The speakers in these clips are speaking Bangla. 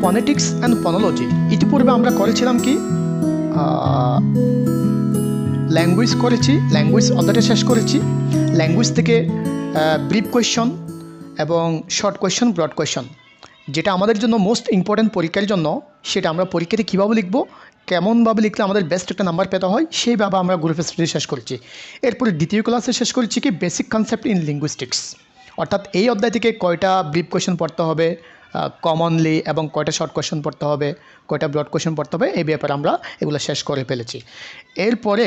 ফনেটিক্স অ্যান্ড ফনোলজি ইতিপূর্বে আমরা করেছিলাম কি ল্যাঙ্গুয়েজ করেছি, ল্যাঙ্গুয়েজ অর্ডারটা শেষ করেছি। ল্যাঙ্গুয়েজ থেকে ব্রিফ কোয়েশ্চন এবং শর্ট কোয়েশ্চন, ব্রড কোয়েশ্চন, যেটা আমাদের জন্য মোস্ট ইম্পর্ট্যান্ট পরীক্ষার জন্য, সেটা আমরা পরীক্ষাতে কীভাবে লিখবো, কেমনভাবে লিখলে আমাদের বেস্ট একটা নাম্বার পেতে হয়, সেইভাবে আমরা গ্রুপ স্টাডি শেষ করেছি। এরপরে দ্বিতীয় ক্লাসে শেষ করেছি কি বেসিক কনসেপ্ট ইন লিঙ্গুইস্টিক্স, অর্থাৎ এই অধ্যায় থেকে কয়টা ব্রিফ কোয়েশ্চন পড়তে হবে কমনলি এবং কয়টা শর্ট কোয়েশ্চন পড়তে হবে, কয়টা ব্রড কোয়েশ্চন পড়তে হবে, এই ব্যাপারে আমরা এগুলো শেষ করে ফেলেছি। এরপরে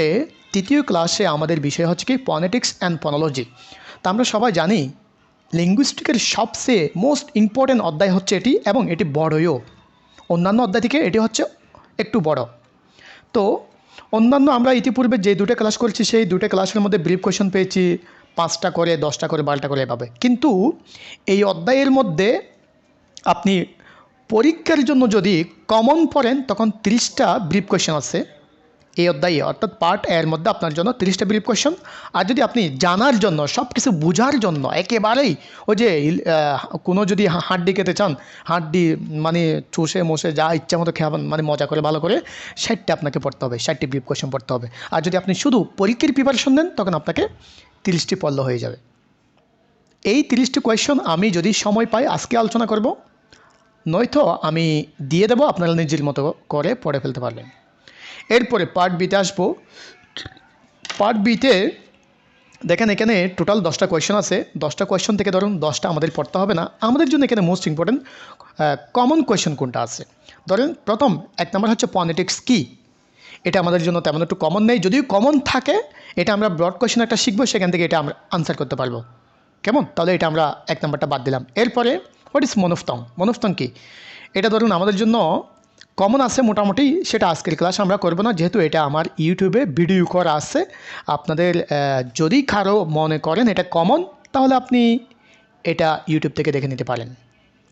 তৃতীয় ক্লাসে আমাদের বিষয় হচ্ছে কি ফনেটিক্স অ্যান্ড ফনোলজি। তা আমরা সবাই জানি লিঙ্গুইস্টিকের সবচেয়ে মোস্ট ইম্পর্ট্যান্ট অধ্যায় হচ্ছে এটি, এবং এটি বড়ও, অন্যান্য অধ্যায় থেকে এটি হচ্ছে একটু বড়। তো অন্যান্য আমরা ইতিপূর্বে যে দুটো ক্লাস করেছি সেই দুটো ক্লাসের মধ্যে ব্রিফ কোয়েশ্চন পেয়েছি 5টা করে, 10টা করে, 12টা করে এভাবে। কিন্তু এই অধ্যায়ের মধ্যে আপনি পরীক্ষার জন্য যদি কমন পড়েন তখন 30টা ব্রিফ কোয়েশ্চন আছে এই অধ্যায়ে, অর্থাৎ পার্ট এর মধ্যে আপনার জন্য 30টা ব্রিফ কোয়েশ্চন। আর যদি আপনি জানার জন্য, সব কিছু বোঝার জন্য একেবারেই ওই যে কোনো যদি হাড্ডি খেতে চান, হাড্ডি মানে চুষে মশে যা ইচ্ছা মতো খাবেন, মানে মজা করে ভালো করে, 60টা আপনাকে পড়তে হবে, 60টি ব্রিফ কোয়েশ্চন পড়তে হবে। আর যদি আপনি শুধু পরীক্ষার প্রিপারেশন নেন তখন আপনাকে 30টি পড়লে হয়ে যাবে। এই 30টি কোয়েশ্চন আমি যদি সময় পাই আজকে আলোচনা করব, নয়তো আমি দিয়ে দেবো, আপনারা নিজের মতো করে পড়ে ফেলতে পারবেন। এরপরে পার্ট বিতে আসবো। পার্ট বিতে দেখেন এখানে টোটাল 10টা কোয়েশ্চন আছে। 10টা কোয়েশ্চন থেকে ধরুন 10টা আমাদের পড়তে হবে না, আমাদের জন্য এখানে মোস্ট ইম্পর্টেন্ট কমন কোয়েশ্চন কোনটা আছে। ধরেন প্রথম 1 নম্বর হচ্ছে ফনেটিক্স কী, এটা আমাদের জন্য তেমন একটু কমন নেই, যদিও কমন থাকে এটা আমরা ব্রড কোয়েশ্চন একটা শিখবো, সেখান থেকে এটা আমরা আনসার করতে পারবো। কেমন? তাহলে এটা আমরা 1 নম্বরটা বাদ দিলাম। এরপরে হোয়াট ইজ মনোফথং, মনোফথং কী, এটা ধরুন আমাদের জন্য কমন আছে মোটামুটি, সেটা আজকের ক্লাস আমরা করব না, যেহেতু এটা আমার ইউটিউবে ভিডিও করা আছে। আপনাদের যদি কারো মনে করেন এটা কমন, তাহলে আপনি এটা ইউটিউব থেকে দেখে নিতে পারেন।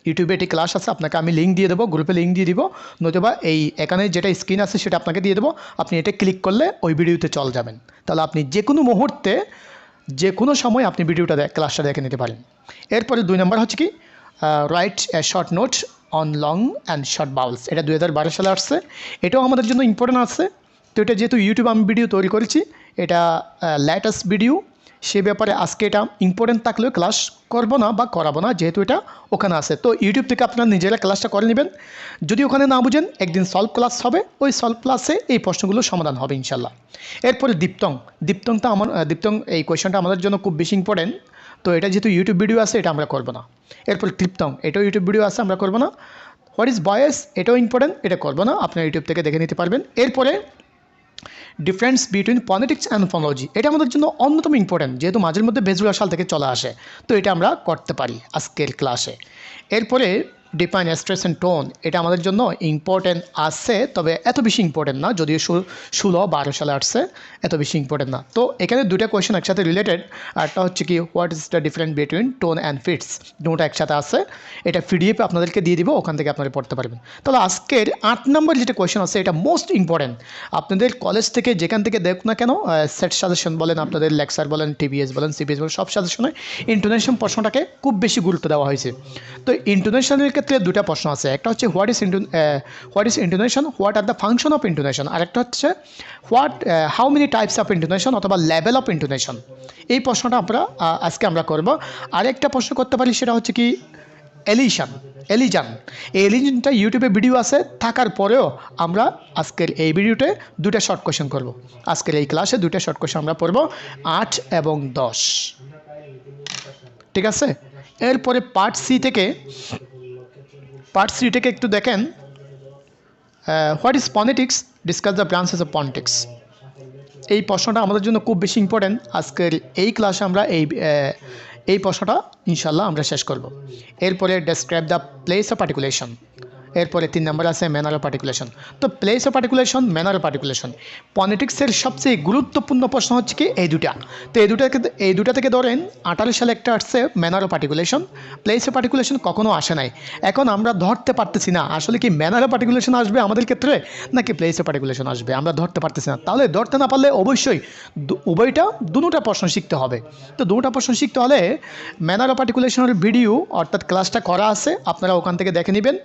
ইউটিউবে এটি ক্লাস আছে, আপনাকে আমি লিঙ্ক দিয়ে দেবো, গ্রুপে লিঙ্ক দিয়ে দিব, নতুবা এই এখানে যেটা স্ক্রিন আছে সেটা আপনাকে দিয়ে দেবো, আপনি এটা ক্লিক করলে ওই ভিডিওতে চলে যাবেন। তাহলে আপনি যে কোনো মুহূর্তে, যে কোনো সময় আপনি ভিডিওটা ক্লাসটা দেখে নিতে পারেন। এরপরে 2 নম্বর হচ্ছে কি write a short note on long and short bowels, এটা 2012 সালে আসছে, এটাও আমাদের জন্য ইম্পর্টেন্ট আছে। তো এটা যেহেতু ইউটিউবে আমি ভিডিও তৈরি করেছি, এটা লেটেস্ট ভিডিও, সে ব্যাপারে আজকে এটা ইম্পর্টেন্ট থাকলেও ক্লাস করব না বা করাবো না, যেহেতু এটা ওখানে আছে। তো ইউটিউব থেকে আপনারা নিজেরা ক্লাসটা করে নেবেন। যদি ওখানে না বুঝেন, একদিন সলভ ক্লাস হবে, ওই সলভ ক্লাসে এই প্রশ্নগুলোর সমাধান হবে ইনশাল্লাহ। এরপরে দীপ্তং, দীপ্তং এই কোয়েশ্চনটা আমাদের জন্য খুব বেশি ইম্পর্টেন্ট। তো এটা যেহেতু ইউটিউব ভিডিও আছে, এটা আমরা করবো না। এরপর ক্লিপ্তং, এটাও ইউটিউব ভিডিও আছে, আমরা করবো না। হোয়াট ইজ বয়েস, এটাও ইম্পর্টেন্ট, এটা করবো না, আপনার ইউটিউব থেকে দেখে নিতে পারবেন। এরপরে difference between phonetics and phonology, এটা আমাদের জন্য অন্যতম ইম্পর্টেন্ট, যেহেতু মাঝের মধ্যে বেজুড়া সাল থেকে চলে আসে, তো এটা আমরা করতে পারি আজকের ক্লাসে। এরপরে ডিফাইন স্ট্রেস অ্যান্ড টোন, এটা আমাদের জন্য ইম্পর্টেন্ট আছে, তবে এত বেশি ইম্পর্টেন্ট না, যদিও 16-12 সালে আসছে, এত বেশি ইম্পর্টেন্ট না। তো এখানে দুটা কোয়েশ্চেন একসাথে রিলেটেড, আরটা হচ্ছে কি what is the difference between tone and fits, দুটো একসাথে আছে, এটা পিডিএফ আপনাদেরকে দিয়ে দিব, ওখান থেকে আপনারা পড়তে পারবেন। তাহলে আজকের 8 নম্বর যেটা কোয়েশ্চেন আছে, এটা মোস্ট ইম্পর্টেন্ট। আপনাদের কলেজ থেকে যেখান থেকে দেখ না কেন, সেট সাজেশন বলেন, আপনাদের লেকচার বলেন, টিবিএস বলেন, সিবিএস বলেন, সব সাজেশনে ইন্টোনেশন প্রশ্নটাকে খুব বেশি গুরুত্ব দেওয়া হয়েছে। তো ইন্টোনেশনের ক্ষেত্রে দুটা প্রশ্ন আছে, একটা হচ্ছে what is intonation, what are the function of intonation, আর একটা হচ্ছে how many types of intonation অথবা লেভেল অফ ইন্টোনেশন। এই প্রশ্নটা আজকে আমরা করব। আরেকটা প্রশ্ন করতে পারি, সেটা হচ্ছে কি এলিজান, এই এলিজানটা ইউটিউবে ভিডিও আছে থাকার পরেও আমরা আজকের এই ভিডিওতে দুটা শর্ট কোয়েশ্চেন করব। আজকের এই ক্লাসে দুটা শর্ট কোয়েশ্চেন আমরা পড়ব, 8 এবং 10, ঠিক আছে। এরপরে পার্ট সি থেকে একটু দেখেন, what is phonetics, discuss the branches of phonetics. এই প্রশ্নটা আমাদের জন্য খুব বেশি ইম্পর্টেন্ট। আজকের এই ক্লাসে আমরা এই প্রশ্নটা ইনশাল্লাহ আমরা শেষ করব। এরপরে describe the place of articulation, এরপরে 3 নম্বর আছে ম্যানার অফ আর্টিকুলেশন। তো place of articulation, manner of articulation, ফনেটিক্সের সবচেয়ে গুরুত্বপূর্ণ প্রশ্ন হচ্ছে কি এই দুটা। তো এই দুটা থেকে ধরেন 18 সালে একটা আসছে manner of articulation, place of articulation কখনো আসে নাই। এখন আমরা ধরতে পারতেছি না আসলে কি ম্যানার অফ আর্টিকুলেশন আসবে আমাদের ক্ষেত্রে নাকি প্লেস অফ আর্টিকুলেশন আসবে, আমরা ধরতে পারতেছি না। তাহলে ধরতে না পারলে অবশ্যই দুটা প্রশ্ন শিখতে হবে। তো দুটা প্রশ্ন শিখতে হলে ম্যানার অফ আর্টিকুলেশনের ভিডিও অর্থাৎ ক্লাসটা করা আছে, আপনারা ওখান থেকে দেখে নেবেন।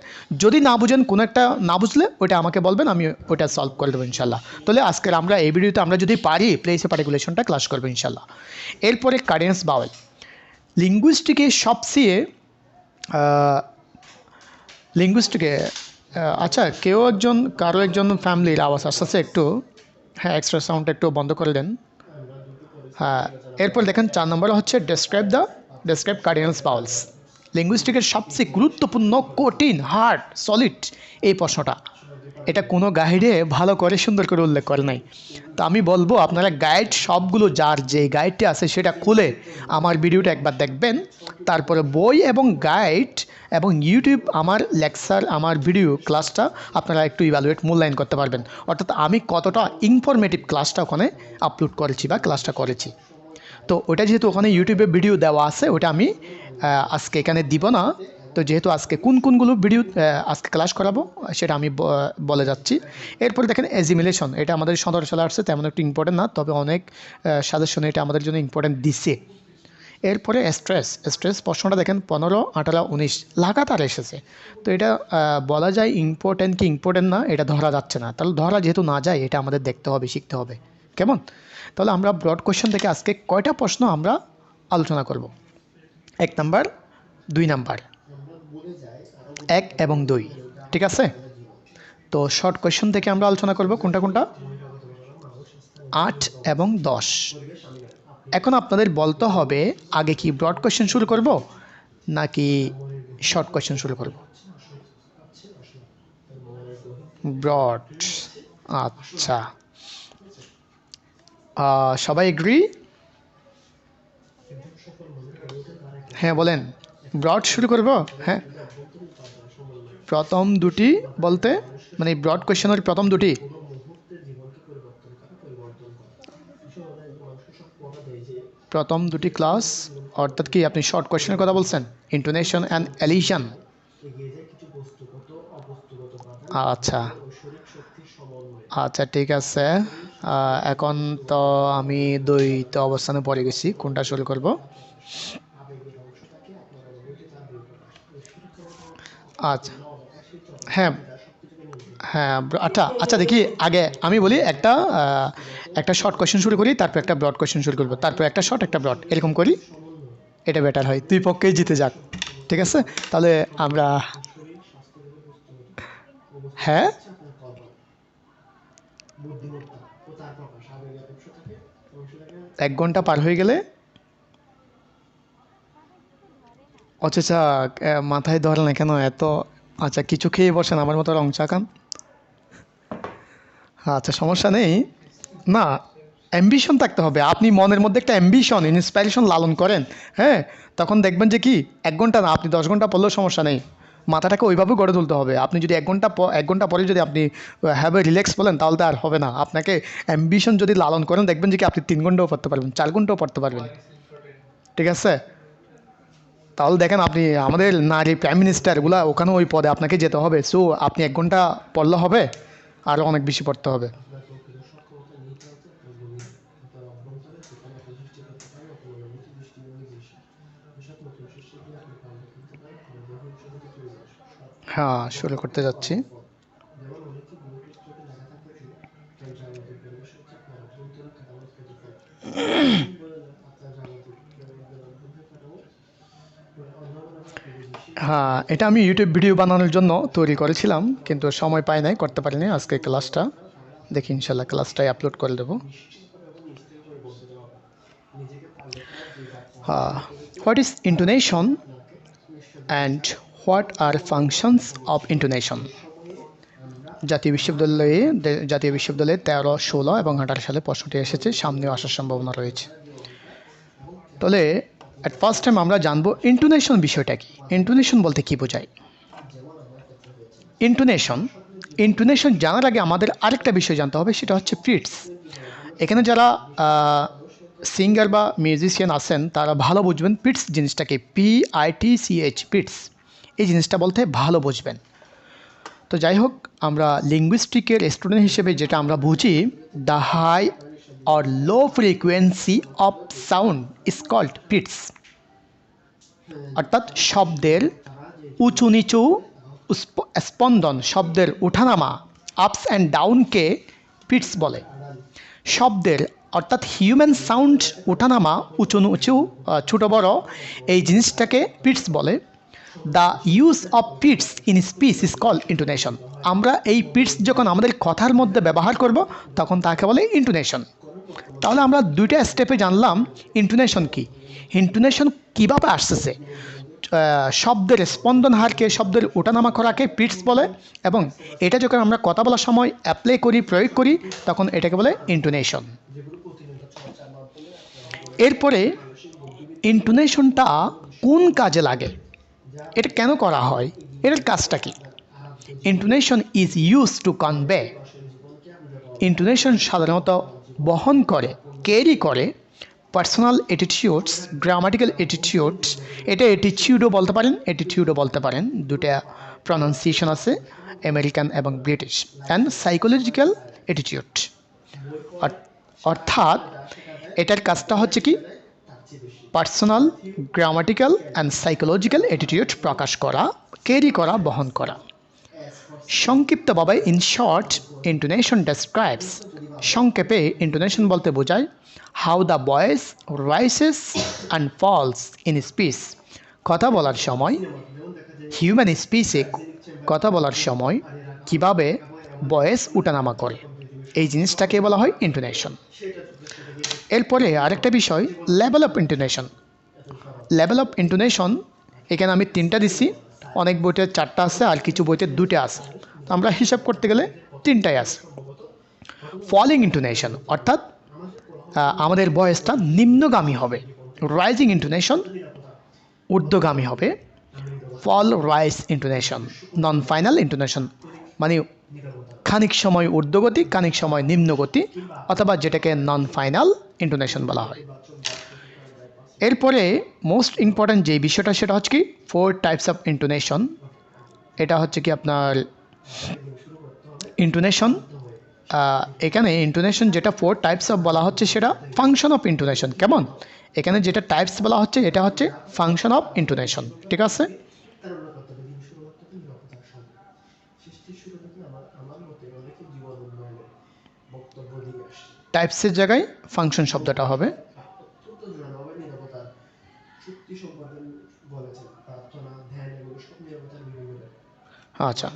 যদি না বুঝেন, কোনো একটা না বুঝলে ওটা আমাকে বলবেন, আমি ওটা সলভ করে দেবো ইনশাল্লাহ। তাহলে আজকের আমরা এই ভিডিওতে আমরা যদি পারি প্লেস অফ আর্টিকুলেশনটা ক্লাস করবো ইনশাল্লাহ। এরপরে কারেন্স বাউল লিঙ্গুইস্টিকে সবচেয়ে লিঙ্গুইস্টিকে আচ্ছা কেউ একজন কারো একজন ফ্যামিলির আওয়াজ আসছে একটু, হ্যাঁ এক্সট্রা সাউন্ডটা একটু বন্ধ করে দেন। হ্যাঁ এরপর দেখেন 4 নম্বরে হচ্ছে ডেসক্রাইব কার্ডিনালস বাউলস। লিঙ্গুইস্টিকের সবচেয়ে গুরুত্বপূর্ণ, কঠিন, হার্ড, সলিড এই প্রশ্নটা, এটা কোনো গাইডে ভালো করে সুন্দর করে উল্লেখ করে নাই। তো আমি বলবো আপনারা গাইড সবগুলো, যার যে গাইডটি আছে সেটা খুলে আমার ভিডিওটা একবার দেখবেন, তারপরে বই এবং গাইড এবং ইউটিউব আমার লেকচার, আমার ভিডিও ক্লাসটা আপনারা একটু ইভ্যালুয়েট, মূল্যায়ন করতে পারবেন, অর্থাৎ আমি কতটা ইনফরমেটিভ ক্লাসটা ওখানে আপলোড করেছি বা ক্লাসটা করেছি। তো ওটা যেহেতু ওখানে ইউটিউবে ভিডিও দেওয়া আছে, ওটা আমি আজকে এখানে দিব না। তো যেহেতু আজকে কোনগুলো ভিডিও আজকে ক্লাস করাবো সেটা আমি বলে যাচ্ছি। এরপরে দেখেন অ্যাজিমিলেশন, এটা আমাদের সদর চলে আসছে, তেমন একটু ইম্পর্টেন্ট না, তবে অনেক সাজেশন এটা আমাদের জন্য ইম্পর্টেন্ট দিচ্ছে। এরপরে স্ট্রেস প্রশ্নটা দেখেন 15, 18, 19 লাগাতার এসেছে। তো এটা বলা যায় ইম্পর্টেন্ট কি ইম্পর্টেন্ট না, এটা ধরা যাচ্ছে না। তাহলে ধরা যেহেতু না যায়, এটা আমাদের দেখতে হবে, শিখতে হবে, কেমন? তাহলে আমরা ব্রড কোয়েশ্চেন থেকে আজকে কয়টা প্রশ্ন আমরা আলোচনা করব? 1 নাম্বার, 2 নাম্বার, 1 এবং 2, ঠিক আছে? তো শর্ট কোয়েশ্চেন থেকে আমরা আলোচনা করব কোনটা 8 এবং 10। এখন আপনাদের বলতে হবে আগে কি ব্রড কোয়েশ্চেন শুরু করব নাকি শর্ট কোয়েশ্চেন শুরু করব? ব্রড, আচ্ছা সবাই এগ্রি? হ্যাঁ বলেন, ব্রড শুরু করব? হ্যাঁ, প্রথম দুটি বলতে মানে ব্রড কোয়েশ্চেনের প্রথম দুটি, প্রথম দুটি ক্লাস, অর্থাৎ কি আপনি শর্ট কোয়েশ্চেনের কথা বলছেন? ইন্টোনেশন অ্যান্ড এলিশন, আচ্ছা আচ্ছা ঠিক আছে। এখন তো আমি দ্বৈত অবস্থানে পড়ে গেছি, কোনটা শুরু করব? আচ্ছা হ্যাঁ হ্যাঁ আচ্ছা আচ্ছা দেখি, আগে আমি বলি একটা শর্ট কোয়েশ্চেন শুরু করি, তারপর একটা ব্রড কোয়েশ্চেন শুরু করবো, তারপর একটা শর্ট একটা ব্রড, এরকম করি, এটা বেটার হয়, দুই পক্ষেই জিতে যাক, ঠিক আছে? তাহলে আমরা হ্যাঁ 1 ঘন্টা পার হয়ে গেলে, আচ্ছা মাথায় ধরে না কেন এত? আচ্ছা কিছু খেয়ে বসেন আমার মতো রং চা খান, আচ্ছা সমস্যা নেই। না, অ্যাম্বিশন থাকতে হবে, আপনি মনের মধ্যে একটা অ্যাম্বিশন, ইন্সপাইরেশন লালন করেন, হ্যাঁ, তখন দেখবেন যে কি 1 ঘন্টা না, আপনি 10 ঘন্টা পড়লেও সমস্যা নেই, মাথাটাকে ওইভাবে গড়ে তুলতে হবে। আপনি যদি 1 ঘন্টা পরে যদি আপনি হ্যাভ এ রিল্যাক্স বলেন, তাহলে তো আর হবে না। আপনাকে অ্যাম্বিশন যদি লালন করেন, দেখবেন যে কি আপনি 3 ঘন্টাও পড়তে পারবেন, 4 ঘন্টাও পড়তে পারবেন, ঠিক আছে? তাহলে দেখেন আপনি আমাদের নারী প্রাইম মিনিস্টারগুলা ওখানে ওই পদে আপনাকে যেতে হবে, সো আপনি 1 ঘন্টা পড়লে হবে, আরও অনেক বেশি পড়তে হবে। হ্যাঁ শুরু করতে যাচ্ছি। হ্যাঁ এটা আমি ইউটিউব ভিডিও বানানোর জন্য তৈরি করেছিলাম, কিন্তু সময় পাই নাই, করতে পারিনি আজকে ক্লাসটা। দেখি ইনশাল্লাহ ক্লাসটাই আপলোড করে দেবো। What is intonation and what are functions of intonation? জাতীয় বিশ্ববিদ্যালয়ে 13, 16 এবং 18 সালে প্রশ্নটি এসেছে, সামনেও আসার সম্ভাবনা রয়েছে। তাহলে অ্যাট ফার্স্ট টাইম আমরা জানবো ইন্টোনেশন বিষয়টা কি, ইন্টোনেশন বলতে কী বোঝায়। ইন্টোনেশন জানার আগে আমাদের আরেকটা বিষয় জানতে হবে, সেটা হচ্ছে পিটস। এখানে যারা সিঙ্গার বা মিউজিশিয়ান আছেন তারা ভালো বুঝবেন পিটস জিনিসটাকে, PITCH, পিটস, এই জিনিসটা বলতে ভালো বুঝবেন। তো যাই হোক, আমরা লিঙ্গুইস্টিকের স্টুডেন্ট হিসেবে যেটা আমরা বুঝি, the high or low frequency of sound is called pitch, অর্থাৎ শব্দের স্পন্দন শব্দের ওঠানামা আপস অ্যান্ড ডাউনকে পিটস বলে। শব্দের অর্থাৎ হিউম্যান সাউন্ড ওঠানামা উঁচু নিচু ছোটো বড় এই জিনিসটাকে পিটস বলে। The use of pitch in speech is called intonation. আমরা এই পিটস যখন আমাদের কথার মধ্যে ব্যবহার করব তখন তাকে বলে ইন্টোনেশন। তাহলে আমরা দুইটা স্টেপে জানলাম ইন্টোনেশন কি, ইন্টোনেশন কীভাবে আসতেছে, শব্দের স্পন্দন হারকে শব্দের ওঠানামা করাকে পিটস বলে, এবং এটা যখন আমরা কথা বলার সময় অ্যাপ্লাই করি প্রয়োগ করি তখন এটাকে বলে ইন্টোনেশন। এরপরে ইন্টোনেশনটা কোন কাজে লাগে, এটা কেন করা হয়, এটার কাজটা কি? Intonation is use to convey. Intonation সাধারণত বহন করে, ক্যারি করে পার্সোনাল অ্যাটিটিউডস, গ্রামাটিক্যাল অ্যাটিটিউডস, এটা অ্যাটিটিউডও বলতে পারেন, অ্যাটিটিউডও বলতে পারেন, দুটা প্রনাউন্সিয়েশন আছে আমেরিকান এবং ব্রিটিশ, অ্যান্ড সাইকোলজিক্যাল অ্যাটিটিউড। অর্থাৎ এটার কাজটা হচ্ছে কি personal, grammatical and psychological attitude প্রকাশ করা, ক্যারি করা, বহন করা। সংক্ষিপ্তভাবে ইন শর্ট ইন্টোনেশন ডেসক্রাইবস, সংক্ষেপে ইন্টোনেশন বলতে বোঝায় how the voice rises and falls in speech. কথা বলার সময় হিউম্যান স্পিচে কথা বলার সময় কিভাবে ভয়েস উঠানামা করে, এই জিনিসটাকে বলা হয় ইন্টোনেশন। এরপরে আরেকটা বিষয় level of intonation. Level of intonation এখানে আমি 3টা দিছি, অনেক বইতে 4টা আছে আর কিছু বইতে 2টা আছে, তো আমরা হিসাব করতে গেলে 3টাই আছে। ফলিং ইন্টোনেশন অর্থাৎ আমাদের ভয়েসটা নিম্নগামী হবে, রাইজিং ইন্টোনেশন ঊর্ধ্বগামী হবে, fall rise intonation, non final intonation মানে খানিক সময় ঊর্ধ্বগতি খানিক সময় নিম্নগতি, অথবা যেটাকে নন ফাইনাল ইন্টোনেশন বলা হয়। এরপরে মোস্ট ইম্পর্ট্যান্ট যে বিষয়টা সেটা হচ্ছে কি 4 টাইপস অফ ইন্টোনেশন। এটা হচ্ছে কি আপনার ইন্টোনেশন, এখানে ইন্টোনেশন যেটা 4 টাইপস অফ বলা হচ্ছে সেটা ফাংশন অফ ইন্টোনেশন। কেমন, এখানে যেটা টাইপস বলা হচ্ছে এটা হচ্ছে ফাংশন অফ ইন্টোনেশন, ঠিক আছে? টাইপসের জায়গায় ফাংশন শব্দটা হবে। আচ্ছা,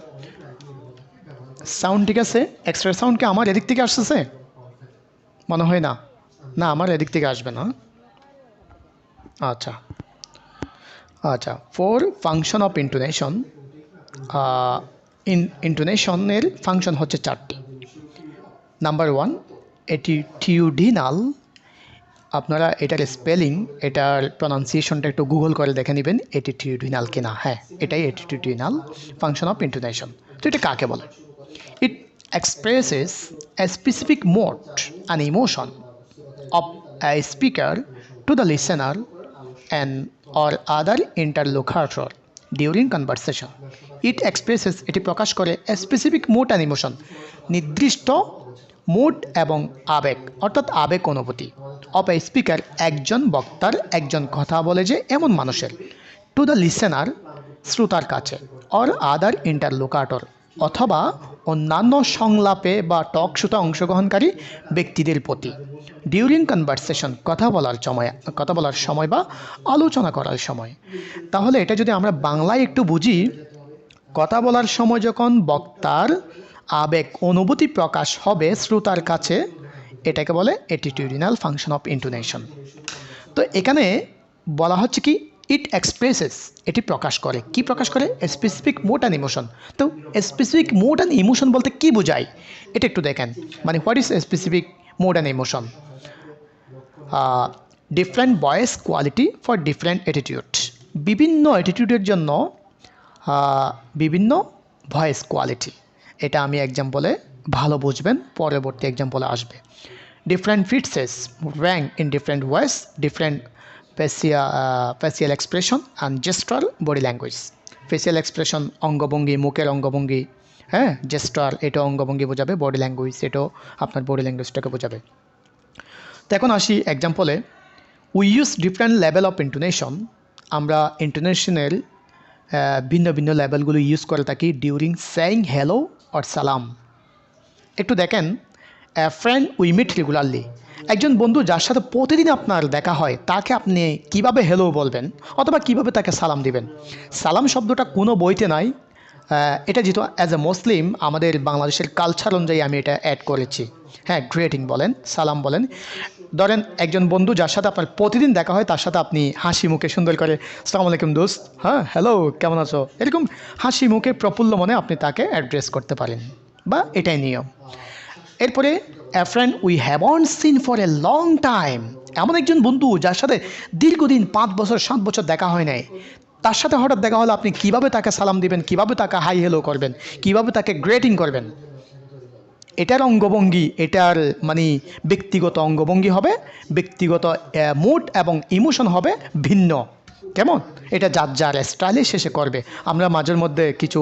সাউন্ড ঠিক আছে। এক্সট্রা সাউন্ড কি আমার এদিক থেকে আসতেছে? মনে হয় না, না আমার এদিক থেকে আসবে না। আচ্ছা আচ্ছা, 4 ফাংশন অফ ইন্টোনেশন। ইন্টোনেশনের ফাংশন হচ্ছে 4টি। নাম্বার 1 অ্যাটিটিউডিনাল। আপনারা এটার স্পেলিং, এটার প্রনাউন্সিয়েশনটা একটু গুগল করে দেখে নেবেন অ্যাটিটিউডিনাল কিনা। হ্যাঁ, এটাই অ্যাটিটিউডিনাল ফাংশন অফ ইন্টোনেশন। তো এটা কাকে বলে? It expresses a specific mode and emotion of a speaker to the listener and or other interlocutor during conversation. It expresses, এটি প্রকাশ করে a specific mode and emotion, নির্দিষ্ট মুড এবং আবেগ অর্থাৎ আবেগ অনুভূতি অফ এ স্পিকার, একজন বক্তার, একজন কথা বলে যে এমন মানুষের, টু দ্য লিসেনার শ্রোতার কাছে, অর আদার ইন্টারলোকাটর অথবা অন্যান্য সংলাপে বা টক শোতে অংশগ্রহণকারী ব্যক্তিদের প্রতি, ডিউরিং কনভারসেশন কথা বলার সময় বা আলোচনা করার সময়। তাহলে এটা যদি আমরা বাংলায় একটু বুঝি, কথা বলার সময় যখন বক্তার আবেগ অনুভূতি প্রকাশ হবে শ্রোতার কাছে, এটাকে বলে অ্যাটিটিউডিনাল ফাংশন অফ ইন্টোনেশন। তো এখানে বলা হচ্ছে কি ইট এক্সপ্রেসেস, এটি প্রকাশ করে, কি প্রকাশ করে? Specific mood and emotion. তো স্পেসিফিক মুড অ্যান্ড ইমোশন বলতে কি বোঝায় এটা একটু দেখেন। মানে what is specific mood and emotion? Different voice quality for different attitude. বিভিন্ন অ্যাটিটিউডের জন্য বিভিন্ন ভয়েস কোয়ালিটি, এটা আমি এক্সাম্পলে ভালো বুঝবেন, পরবর্তী এক্সাম্পলে আসবে। Different pitches rank in different voice, different facial expression and gesture body language. Facial expression অঙ্গভঙ্গি, মুখের অঙ্গভঙ্গি, হ্যাঁ, জেস্টার এটা অঙ্গভঙ্গি বোঝাবে, বডি ল্যাঙ্গুয়েজ এটাও আপনার বডি ল্যাঙ্গুয়েজটাকে বোঝাবে। তো এখন আসি এক্সাম্পলে। We use different level of intonation. আমরা ইন্টোনেশনের ভিন্ন ভিন্ন লেভেলগুলো ইউজ করে থাকি ডিউরিং সেইং হ্যালো অর সালাম। একটু দেখেন, ফ্রেন্ড উই মিট রেগুলারলি, একজন বন্ধু যার সাথে প্রতিদিন আপনার দেখা হয় তাকে আপনি কিভাবে হ্যালো বলবেন অথবা কিভাবে তাকে সালাম দিবেন। সালাম শব্দটা কোনো বইতে নাই, এটা যেহেতু অ্যাজ এ মুসলিম আমাদের বাংলাদেশের কালচার অনুযায়ী আমি এটা অ্যাড করেছি। হ্যাঁ, গ্রেটিং বলেন, সালাম বলেন। ধরেন একজন বন্ধু যার সাথে আপনার প্রতিদিন দেখা হয় তার সাথে আপনি হাসি মুখে সুন্দর করে আসসালামু আলাইকুম দোস্ত, হ্যাঁ হ্যালো কেমন আছো, এরকম হাসি মুখে প্রফুল্ল মনে আপনি তাকে অ্যাড্রেস করতে পারেন, বা এটাই নিয়ম। এরপরে a friend we haven't seen for a long time, এমন একজন বন্ধু যার সাথে দীর্ঘদিন 5 বছর 7 বছর দেখা হয় নাই, তার সাথে হঠাৎ দেখা হলে আপনি কিভাবে তাকে সালাম দিবেন, কিভাবে তাকে হাই হ্যালো করবেন, কিভাবে তাকে গ্রেটিং করবেন। এটার অঙ্গভঙ্গি, এটার মানে ব্যক্তিগত অঙ্গভঙ্গি হবে, ব্যক্তিগত মুড এবং ইমোশন হবে ভিন্ন। কেমন, এটা যার যার স্টাইলে শেষে করবে। আমরা মাঝের মধ্যে কিছু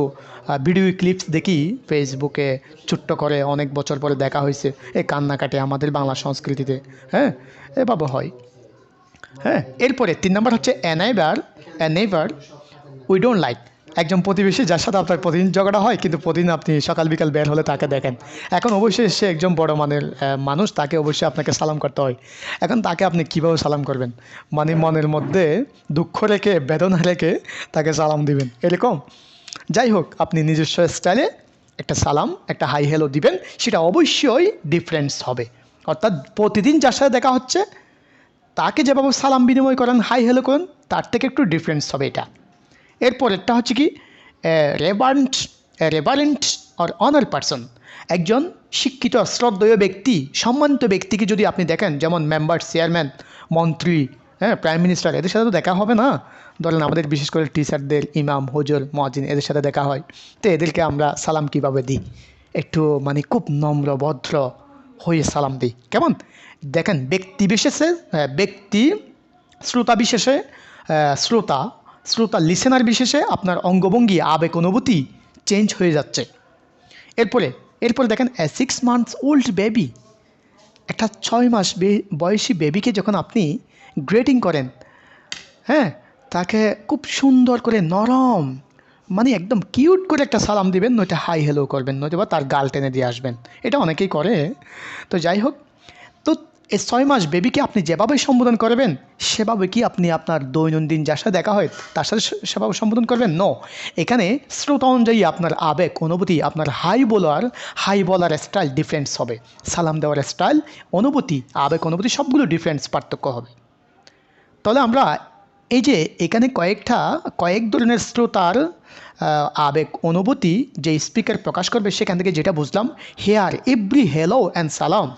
ভিডিও ক্লিপস দেখি ফেসবুকে, ছোট্ট করে অনেক বছর পরে দেখা হয়েছে, এই কান্নাকাটি আমাদের বাংলা সংস্কৃতিতে, হ্যাঁ এভাবে হয়। হ্যাঁ, এরপরে 3 নম্বর হচ্ছে নেইবার উই ডোন্ট লাইক, একজন প্রতিবেশী যার সাথে আপনার প্রতিদিন ঝগড়া হয় কিন্তু প্রতিদিন আপনি সকাল বিকাল বের হলে তাকে দেখেন। এখন অবশ্যই সে একজন বড় মানের মানুষ, তাকে অবশ্যই আপনাকে সালাম করতে হয়। এখন তাকে আপনি কীভাবে সালাম করবেন, মানে মনের মধ্যে দুঃখ রেখে বেদনা রেখে তাকে সালাম দিবেন এরকম। যাই হোক, আপনি নিজস্ব স্টাইলে একটা সালাম, একটা হাই হ্যালো দিবেন, সেটা অবশ্যই ডিফারেন্স হবে। অর্থাৎ প্রতিদিন যার সাথে দেখা হচ্ছে তাকে যেভাবে সালাম বিনিময় করেন, হাই হ্যালো করেন, তার থেকে একটু ডিফারেন্স হবে এটা। এরপরেরটা হচ্ছে কি রেভারেন্ট অর অনার পারসন, একজন শিক্ষিত শ্রদ্ধেয় ব্যক্তি, সম্মানিত ব্যক্তিকে যদি আপনি দেখেন, যেমন মেম্বার, চেয়ারম্যান, মন্ত্রী, হ্যাঁ প্রাইম মিনিস্টার, এদের সাথে তো দেখা হবে না। ধরেন আমাদের বিশেষ করে টিচারদের, ইমাম, হুজুর, মুয়াজ্জিন, এদের সাথে দেখা হয়, তো এদেরকে আমরা সালাম কিভাবে দিই, একটু মানে খুব নম্র ভদ্র হয়ে সালাম দিই। কেমন, দেখেন ব্যক্তি বিশেষে, শ্রোতা বিশেষে, শ্রোতা শ্রোতা লিসেনার বিশেষে আপনার অঙ্গভঙ্গি, আবেগ, অনুভূতি চেঞ্জ হয়ে যাচ্ছে। এরপরে এরপরে দেখেন 6 months ওল্ড বেবি, একটা 6 মাস বয়সী বেবিকে যখন আপনি গ্রেটিং করেন, হ্যাঁ তাকে খুব সুন্দর করে নরম, মানে একদম কিউট করে একটা সালাম দিবেন, নয়তো হাই হ্যালো করবেন, নয়তো বা তার গাল টেনে দিয়ে আসবেন, এটা অনেকেই করে। তো যাই হোক, তো এই 6 মাস বেবিকে আপনি যেভাবে সম্বোধন করবেন সেভাবে কি আপনি আপনার দৈনন্দিন যার সাথে দেখা হয় তার সাথে সেভাবে সম্বোধন করবেন? নো, এখানে শ্রোতা অনুযায়ী আপনার আবেগ, অনুভূতি, আপনার হাই বলার স্টাইল ডিফারেন্স হবে, সালাম দেওয়ার স্টাইল, অনুভূতি, আবেগ, অনুভূতি সবগুলো ডিফারেন্স, পার্থক্য হবে। তাহলে আমরা এই যে এখানে কয়েক ধরনের শ্রোতার আবেগ, অনুভূতি যে স্পিকার প্রকাশ করবে সেখান থেকে যেটা বুঝলাম, হেয়ার এভরি হ্যালো অ্যান্ড সালাম,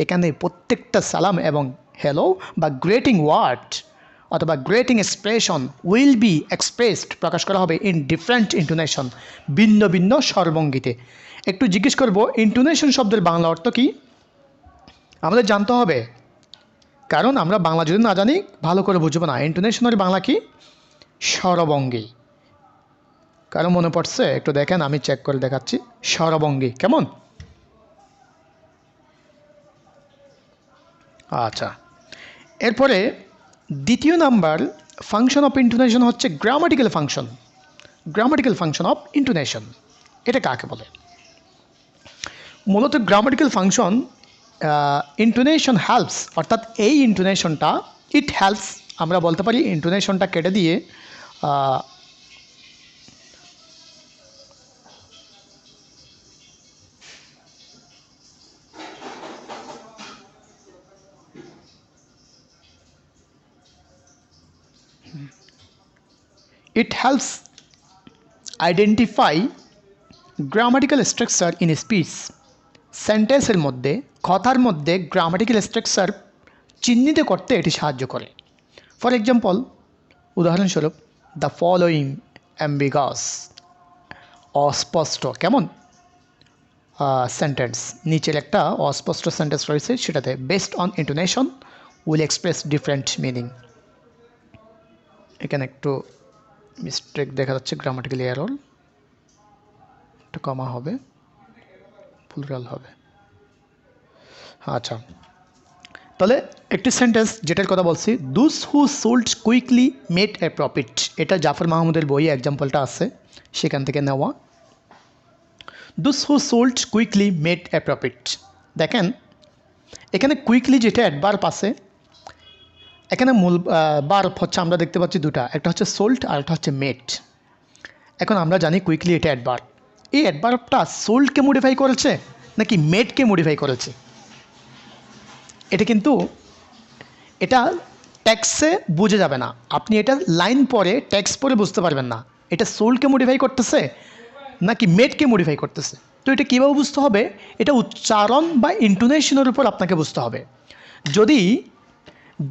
এখানে প্রত্যেকটা সালাম এবং হ্যালো বা গ্রেটিং ওয়ার্ড অথবা greeting expression will be expressed, প্রকাশ করা হবে ইন ডিফারেন্ট ইন্টোনেশন, ভিন্ন ভিন্ন স্বরভঙ্গিতে। একটু জিজ্ঞেস করব, ইন্টোনেশন শব্দের বাংলা অর্থ কী আমাদের জানতে হবে, কারণ আমরা বাংলা যদি না জানি ভালো করে বুঝবো না। ইন্টোনেশনের বাংলা কি? স্বরভঙ্গি। কারণ মনে পড়ছে? একটু দেখেন, আমি চেক করে দেখাচ্ছি। স্বরভঙ্গি কেমন? আচ্ছা, এরপরে দ্বিতীয় নাম্বার ফাংশন অফ ইন্টোনেশন হচ্ছে গ্রামাটিক্যাল ফাংশন অফ ইন্টোনেশন। এটা কাকে বলে? মূলত গ্রামাটিক্যাল ফাংশন, ইন্টোনেশন হেল্পস, অর্থাৎ এই ইন্টোনেশনটা ইট হেল্পস, আমরা বলতে পারি ইন্টোনেশনটা কেটে দিয়ে it helps identify grammatical structure in speech, সেন্টেন্সের মধ্যে, কথার মধ্যে গ্রামাটিক্যাল স্ট্রাকচার চিহ্নিত করতে এটি সাহায্য করে। ফর এক্সাম্পল, উদাহরণস্বরূপ, দ্য ফলোয়িং অ্যাম্বিগাস, অস্পষ্ট কেমন সেন্টেন্স, নিচের একটা অস্পষ্ট সেন্টেন্স রয়েছে, সেটাতে based on intonation will express different meaning. এখানে একটু মিস্টেক দেখা যাচ্ছে, গ্রামাটিক্যাল এরর, একটা কমা হবে, প্লুরাল হবে। আচ্ছা, তাহলে একটি সেন্টেন্স যেটার কথা বলছি, those who sold quickly made a profit, এটা জাফর মাহমুদের বইয়ে এক্সাম্পলটা আছে, সেখান থেকে নেওয়া। Those who sold quickly made a profit. দেখেন এখানে কুইকলি যেটা অ্যাডভার্ব আছে, এখানে মূল ভার্ব হচ্ছে আমরা দেখতে পাচ্ছি দুটা, একটা হচ্ছে সোল্ড আর একটা হচ্ছে মেড। এখন আমরা জানি কুইকলি এটা অ্যাডভার্ব, এই অ্যাডভার্বটা সোল্ডকে মডিফাই করেছে নাকি মেডকে মডিফাই করেছে, এটা কিন্তু এটা ট্যাক্সে বুঝে যাবে না, আপনি এটা লাইন পরে ট্যাক্স পরে বুঝতে পারবেন না এটা সোল্ডকে মডিফাই করতেছে নাকি মেডকে মডিফাই করতেছে। তো এটা কীভাবে বুঝতে হবে, এটা উচ্চারণ বা ইন্টোনেশনের উপর আপনাকে বুঝতে হবে। যদি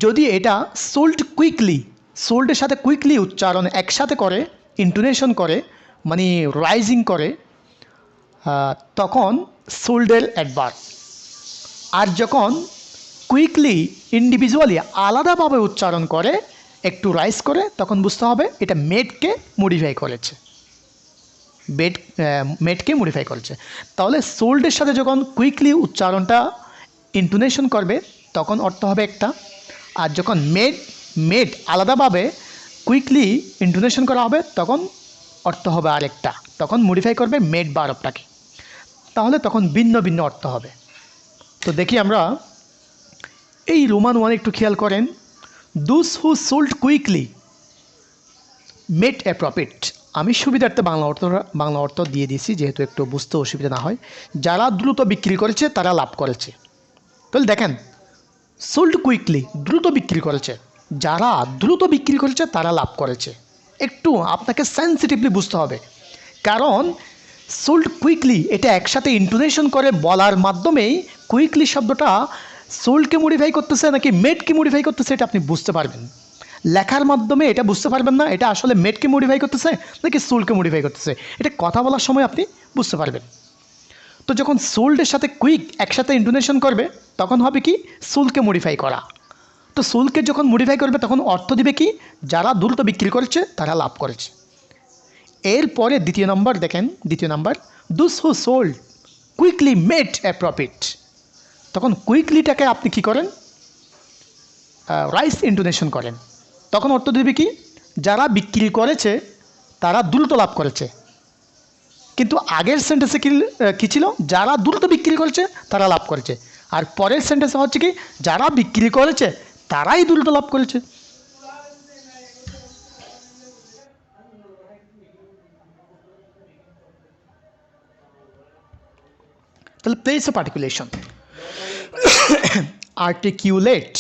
যদি এটা সোল্ড কুইকলি, সোল্ডের সাথে কুইকলি উচ্চারণ একসাথে করে, ইন্টোনেশন করে, মানে রাইজিং করে, তখন সোল্ডের অ্যাডভার্ব। আর যখন কুইকলি ইন্ডিভিজুয়ালি আলাদাভাবে উচ্চারণ করে, একটু রাইজ করে, তখন বুঝতে হবে এটা মেডকে মডিফাই করেছে, মেডকে মডিফাই করেছে। তাহলে সোল্ডের সাথে যখন কুইকলি উচ্চারণটা ইন্টোনেশন করবে তখন অর্থ হবে একটা, আর যখন মেড আলাদাভাবে কুইকলি ইন্টোনেশন করা হবে তখন অর্থ হবে আরেকটা, তখন মডিফাই করবে মেড ভার্বটাকে, তাহলে তখন ভিন্ন ভিন্ন অর্থ হবে। তো দেখি আমরা এই রোমান ওয়ান একটু খেয়াল করেন, those who sold quickly made a profit. আমি সুবিধার্থে বাংলা অর্থ দিয়ে দিয়েছি যেহেতু একটু বুঝতে অসুবিধা না হয়। যারা দ্রুত বিক্রি করেছে তারা লাভ করেছে। তাহলে দেখেন সোল্ড কুইকলি দ্রুত বিক্রি করেছে, যারা দ্রুত বিক্রি করেছে তারা লাভ করেছে। একটু আপনাকে সেন্সিটিভলি বুঝতে হবে, কারণ সোল্ড কুইকলি এটা একসাথে ইন্টোনেশন করে বলার মাধ্যমেই কুইকলি শব্দটা সোল্ডকে মডিফাই করতেছে নাকি মেডকে মডিফাই করতেছে এটা আপনি বুঝতে পারবেন। লেখার মাধ্যমে এটা বুঝতে পারবেন না এটা আসলে মেডকে মডিফাই করতেছে নাকি সোল্ডকে মডিফাই করতেছে, এটা কথা বলার সময় আপনি বুঝতে পারবেন। তো যখন সোল্ডের সাথে কুইক একসাথে ইন্টোনেশন করবে তখন হবে কি সোল্ডকে মডিফাই করা। তো সোল্ডকে যখন মডিফাই করবে তখন অর্থ দিবে কি, যারা দ্রুত বিক্রি করেছে তারা লাভ করেছে। এরপরে দ্বিতীয় নম্বর দেখেন, দ্বিতীয় নম্বর those who sold quickly made a profit. তখন কুইকলিটাকে আপনি কি করেন, রাইস ইন্টোনেশন করেন, তখন অর্থ দেবে কি, যারা বিক্রি করেছে তারা দ্রুত লাভ করেছে। কিন্তু আগের সেন্টেন্সে কী ছিল, যারা দ্রুত বিক্রি করেছে তারা লাভ করেছে, আর পরের সেন্টেন্সে হচ্ছে কি, যারা বিক্রি করেছে তারাই দ্রুত লাভ করেছে। তাহলে প্লেস অফ আর্টিকুলেশন, আর্টিকিউলেট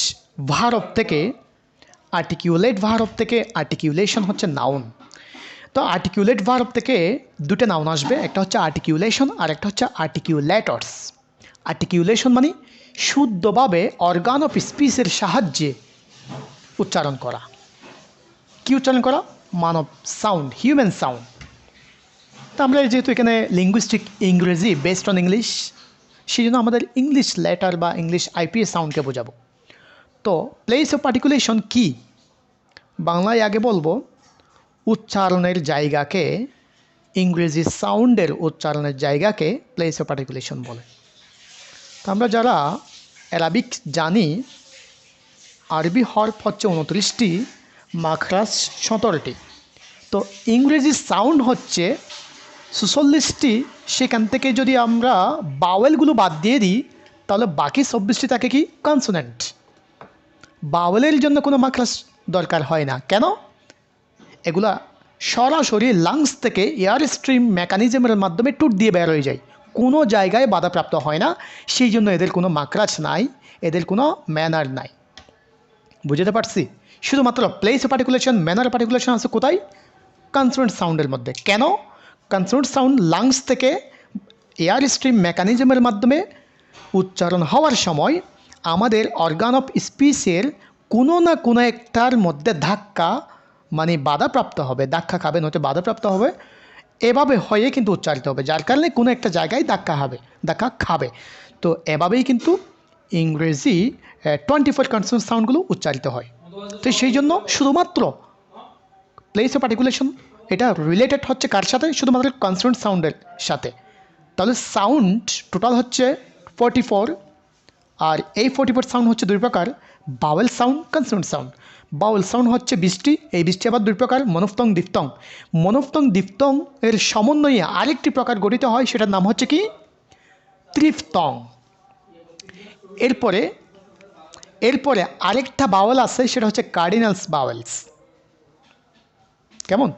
ভার্ব থেকে আর্টিকিউলেশন হচ্ছে নাউন। তো আর্টিকিউলেট ভার্ব থেকে দুটো নাউন আসবে, একটা হচ্ছে আর্টিকিউলেশন আর একটা হচ্ছে আর্টিকিউলেটরস। আর্টিকিউলেশন মানে শুদ্ধভাবে অর্গান অফ স্পিচের সাহায্যে উচ্চারণ করা। কি উচ্চারণ করা, মানব সাউন্ড, হিউম্যান সাউন্ড। তো আমরা যেহেতু এখানে লিঙ্গুইস্টিক ইংরেজি বেসড অন ইংলিশ, সেই জন্য আমাদের ইংলিশ লেটার বা ইংলিশ আইপিএস সাউন্ডকে বোঝাবো। তো প্লেস অফ আর্টিকুলেশন কি, বাংলায় আগে বলবো উচ্চারণের জায়গাকে, ইংরেজি সাউন্ডের উচ্চারণের জায়গাকে প্লেস অফ আর্টিকুলেশন বলে। তো আমরা যারা অ্যারাবিক জানি, আরবি হরফ হচ্ছে 29টি, মাখরাজ 17টি, তো ইংরেজি সাউন্ড হচ্ছে 46টি। সেখান থেকে যদি আমরা বাওয়েলগুলো বাদ দিয়ে দিই তাহলে বাকি 24টি থাকে কি, কনসোনেন্ট। বাওয়েলের জন্য কোনো মাখরাজ দরকার হয় না, কেন, এগুলা সরাসরি লাংস থেকে এয়ার স্ট্রিম মেকানিজমের মাধ্যমে টুট দিয়ে বের হয়ে যায়, কোনো জায়গায় বাধাপ্রাপ্ত হয় না, সেই জন্য এদের কোনো মাখরাজ নাই, এদের কোনো ম্যানার নাই। বুঝতে পারছি, শুধুমাত্র place of articulation, manner of articulation আছে কোথায়, কনসোনেন্ট সাউন্ডের মধ্যে। কেন, কনসোনেন্ট সাউন্ড লাংস থেকে এয়ার স্ট্রিম মেকানিজমের মাধ্যমে উচ্চারণ হওয়ার সময় আমাদের অর্গান অফ স্পিচের কোনো না কোনো একটার মধ্যে ধাক্কা মানে বাধাপ্রাপ্ত হবে, ধাক্কা খাবে নয়তো বাধাপ্রাপ্ত হবে, এভাবে হয়ে কিন্তু উচ্চারিত হবে, যার কারণে কোনো একটা জায়গায় ধাক্কা খাবে। তো এভাবেই কিন্তু ইংরেজি 24 কনসোনেন্ট সাউন্ডগুলো উচ্চারিত হয়। তো সেই জন্য শুধুমাত্র প্লেস অফ আর্টিকুলেশন এটা রিলেটেড হচ্ছে কার সাথে, শুধুমাত্র কনসোনেন্ট সাউন্ডের সাথে। তাহলে সাউন্ড টোটাল হচ্ছে 44, আর এই 44 সাউন্ড হচ্ছে দুই প্রকার, বাওয়েল সাউন্ড, কনসোনেন্ট সাউন্ড। বাউল সাউন্ড হচ্ছে বৃষ্টি, এই বৃষ্টি আবার দুই প্রকার, মনোফথং ডিফথং। মনোফথং ডিফথং এর সমন্বয়ে আরেকটি প্রকার গঠিত হয়, সেটার নাম হচ্ছে কি ত্রিফথং। এরপরে আরেকটা বাওয়েল আছে, সেটা হচ্ছে কার্ডিনালস বাওয়েলস। কেমন?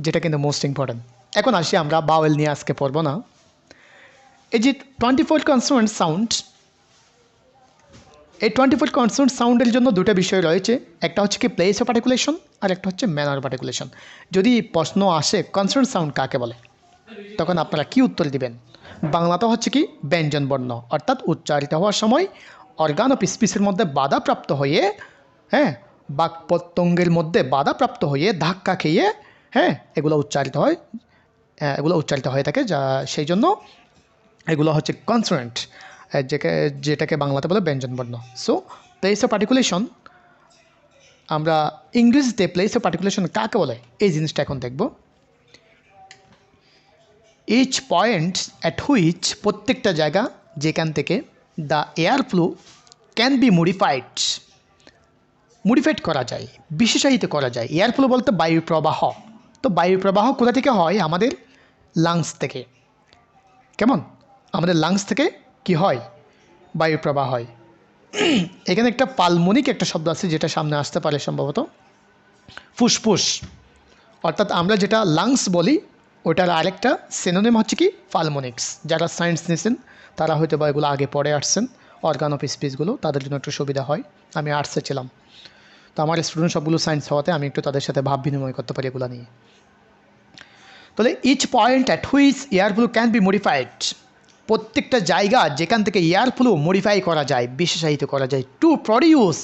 যেটা কিন্তু মোস্ট ইম্পর্ট্যান্ট। এখন আসি আমরা বাওয়েল নিয়ে আজকে পড়ব না। এই যে 24 কনসোনেন্ট সাউন্ড, এই 24 কনসোনেন্ট সাউন্ডের জন্য দুটো বিষয় রয়েছে, একটা হচ্ছে কি প্লেস অফ আর্টিকুলেশন আর একটা হচ্ছে ম্যানার অফ আর্টিকুলেশন। যদি প্রশ্ন আসে কনসোনেন্ট সাউন্ড কাকে বলে, তখন আপনারা কি উত্তর দিবেন? বাংলাতে হচ্ছে কি ব্যঞ্জন বর্ণ, অর্থাৎ উচ্চারিত হওয়ার সময় অর্গান অফ স্পিচের মধ্যে বাধাপ্রাপ্ত হয়ে, বাক প্রত্যঙ্গের মধ্যে বাধাপ্রাপ্ত হয়ে ধাক্কা খেয়ে এগুলো উচ্চারিত হয়ে থাকে, যা সেই জন্য এগুলো হচ্ছে কনসোনেন্ট, যেটাকে বাংলাতে বলে ব্যঞ্জন বর্ণ। সো প্লেস অফ আর্টিকুলেশন, আমরা ইংরেজিতে প্লেস অফ আর্টিকুলেশন কাকে বলে এই জিনিসটা এখন দেখব। ইচ পয়েন্ট অ্যাট হুইচ, প্রত্যেকটা জায়গা যেখান থেকে the air flow can be modified করা যায়, বিশেষায়িত করা যায়। এয়ার ফ্লো বলতে বায়ু প্রবাহ। তো বায়ু প্রবাহ কোথা থেকে হয়? আমাদের লাংস থেকে। কেমন? আমাদের লাংস থেকে কি হয়? বায়ু প্রবাহ হয়। এখানে একটা পালমোনিক একটা শব্দ আছে, যেটা সামনে আসতে পারে সম্ভবত, ফুসফুস। অর্থাৎ আমরা যেটা লাংস বলি, ওটার আরেকটা সিনোনিম হচ্ছে কি পালমোনিক্স। যারা সায়েন্স নিয়েছেন তারা হয়তো বা এগুলো আগে পড়ে আসছেন, অর্গান অফ স্পিচগুলো, তাদের জন্য একটু সুবিধা হয়। আমি আর্টসে ছিলাম, তো আমার স্টুডেন্ট সবগুলো সায়েন্স হওয়াতে আমি একটু তাদের সাথে ভাব বিনিময় করতে পারি এগুলো নিয়ে। তাহলে each point at which air flow can be modified, প্রত্যেকটা জায়গা যেখান থেকে এয়ার ফ্লো মডিফাই করা যায়, বিশেষায়িত করা যায়। টু প্রডিউস,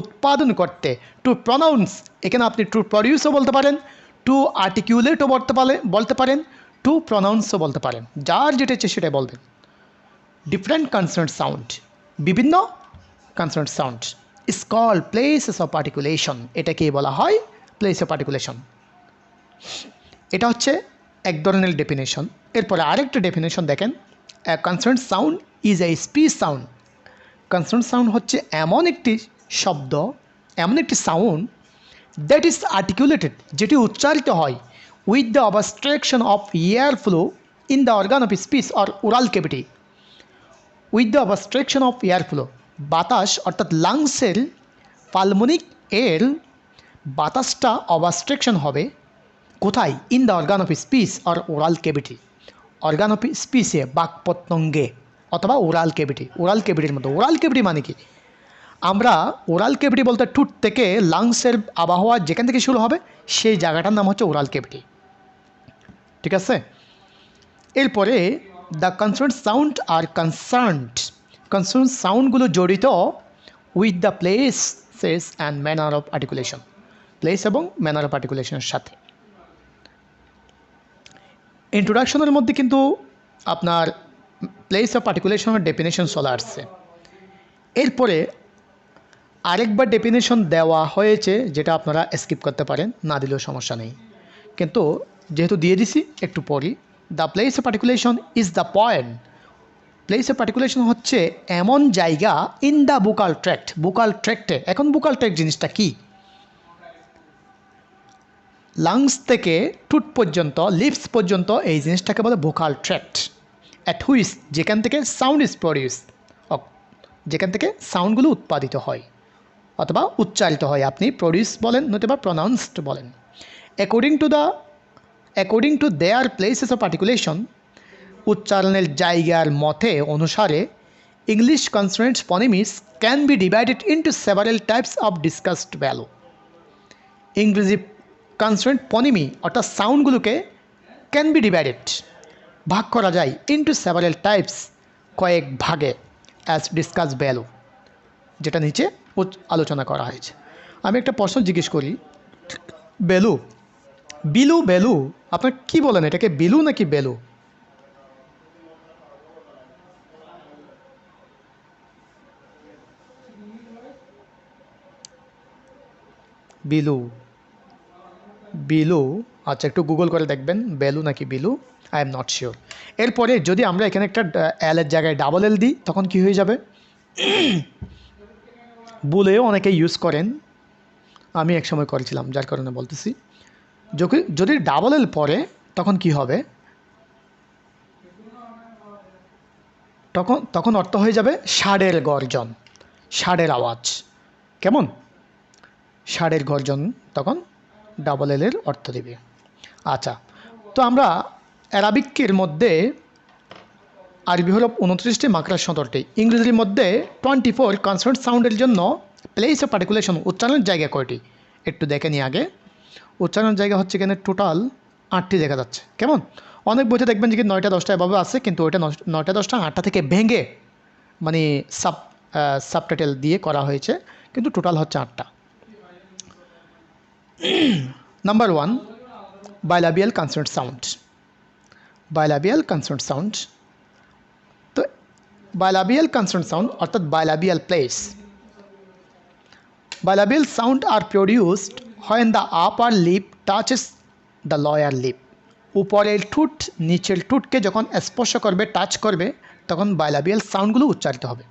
উৎপাদন করতে। টু প্রনাউন্স, এখানে আপনি টু প্রডিউসও বলতে পারেন, টু আর্টিকুলেটও বলতে পারেন, টু প্রনাউন্সও বলতে পারেন, যার যেটা ইচ্ছে সেটাই বলবেন। ডিফারেন্ট কনসোনেন্ট সাউন্ড, বিভিন্ন consonant sound is called places of articulation, এটাকেই বলা হয় প্লেস অফ আর্টিকুলেশন। এটা হচ্ছে এক ধরনের ডেফিনেশন। এরপরে আরেকটা ডেফিনেশন দেখেন, consonant sound is a speech sound. Consonant sound হচ্ছে এমন একটি শব্দ, এমন একটি সাউন্ড দ্যাট ইজ আর্টিকুলেটেড, যেটি উচ্চারিত হয় with the obstruction of air flow in the organ of speech or oral cavity. With the obstruction of air flow, বাতাস অর্থাৎ লাংসের পালমোনিক এর বাতাসটা অবস্ট্রাকশন হবে কোথায়? In the organ of speech আর ওরাল ক্যাভিটি, অর্গান অফ স্পিচে বাকপত্তঙ্গে অথবা ওরাল ক্যাভিটি। ওরাল ক্যাভিটির মধ্যে, ওরাল ক্যাভিটি মানে কি? আমরা ওরাল ক্যাভিটি বলতে ঠোঁট থেকে লাংসের আবহাওয়া যেখান থেকে শুরু হবে সেই জায়গাটার নাম হচ্ছে ওরাল ক্যাভিটি। ঠিক আছে? এরপরে দ্য কনসোনেন্ট সাউন্ড আর কনসোনেন্ট সাউন্ডগুলো জড়িত with the places and manner of articulation, place এবং ম্যানার অফ আর্টিকুলেশনের সাথে। ইন্ট্রোডাকশনের মধ্যে কিন্তু আপনার প্লেস অফ আর্টিকুলেশনের ডেফিনেশন চলে আসছে। এরপরে আরেকবার ডেফিনেশন দেওয়া হয়েছে, যেটা আপনারা স্কিপ করতে পারেন, না দিলেও সমস্যা নেই, কিন্তু যেহেতু দিয়ে দিছি একটু পড়ি। The place of articulation is the point, place of articulation হচ্ছে এমন জায়গা ইন দ্য বুকাল ট্র্যাক্ট, বুকাল ট্র্যাক্টে। এখন বুকাল ট্র্যাক্ট জিনিসটা কি? লাংস থেকে ঠোঁট পর্যন্ত, লিপস পর্যন্ত, এই জিনিসটাকে বলে ভোকাল ট্র্যাক্ট। অ্যাট হুইচ, যেখান থেকে সাউন্ড ইজ প্রডিউস, যেখান থেকে সাউন্ডগুলো উৎপাদিত হয় অথবা উচ্চারিত হয়। আপনি প্রডিউস বলেন নতুবা প্রনাউন্সড বলেন। According to their places of articulation, উচ্চারণের জায়গার মতে অনুসারে English consonant phonemes can be divided into several types of discussed value. ইংরেজি কনসোনেন্ট ফনেমি অর্থাৎ সাউন্ডগুলোকে ক্যান বি ডিভাইডেড, ভাগ করা যায়, ইন্টু সেভারেল টাইপস, কয়েক ভাগে, অ্যাজ ডিসকাস ভ্যালু, যেটা নিচে আলোচনা করা হয়েছে। আমি একটা প্রশ্ন জিজ্ঞেস করি, বেলু, বিলু, বেলু, আপনার কি বলেন, এটাকে বিলু নাকি বেলু? বিলু, বিলু, আচ্ছা একটু গুগল করে দেখবেন বেলু নাকি Bilu, I am not sure. এরপরে যদি আমরা এখানে একটা এলের জায়গায় ডাবল এল দিই তখন কি হয়ে যাবে? বলেও অনেকে ইউজ করেন, আমি একসময় করেছিলাম, যার কারণে বলতেছি। যদি ডাবল এল পরে তখন কি হবে, তখন অর্থ হয়ে যাবে ষাঁড়ের গর্জন, ষাঁড়ের আওয়াজ। কেমন? ষাঁড়ের গর্জন তখন ডাবল এলের অর্থ দেবে। আচ্ছা, তো আমরা অ্যারাবিকের মধ্যে আরবি হল 29টি, মাকড়া 17টি, ইংরেজির মধ্যে 24 কনসোনেন্ট সাউন্ডের জন্য প্লেস অফ আর্টিকুলেশন উচ্চারণের জায়গা কয়টি একটু দেখে নিই আগে। উচ্চারণের জায়গা হচ্ছে এখানে টোটাল 8টি দেখা যাচ্ছে। কেমন? অনেক বইতে দেখবেন যে 9টা 10টা এভাবে আছে, কিন্তু ওইটা 9টা 10টা 8টা থেকে ভেঙে মানে সাবটাইটেল দিয়ে করা হয়েছে, কিন্তু টোটাল হচ্ছে 8টা। Number 1, bilabial consonant sound. Bilabial consonant sound, তো বাইলাবিয়াল কনসোনেন্ট সাউন্ড অর্থাৎ bilabial place. Bilabial sound are produced when the upper lip touches the lower lip. উপরের ঠোঁট নিচের ঠোঁটকে যখন স্পর্শ করবে, টাচ করবে, তখন বাইলাবিয়াল সাউন্ডগুলো উচ্চারিত হবে।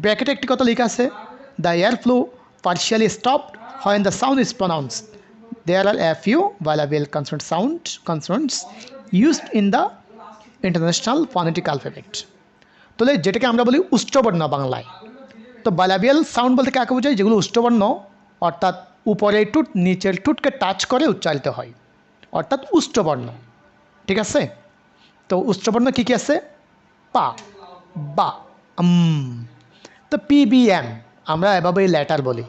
ব্র্যাকেটে একটি কথা লেখা আছে, the air flow partially stopped when the sound is pronounced. There are a few bilabial consonants used in the International Phonetic Alphabet. তাহলে যেটাকে আমরা বলি উচ্চবর্ণ বাংলায়। তো বাইলাবিয়াল সাউন্ড বলতে কাকে বোঝায়? যেগুলো উচ্চবর্ণ, অর্থাৎ উপরের ঠোঁট নিচের ঠোঁটকে টাচ করে উচ্চারিত হয়, অর্থাৎ উচ্চবর্ণ। ঠিক আছে? তো উচ্চবর্ণ কী কী আছে? পা, বা, তো পিবিএম আমরা এভাবেই লেটার বলি,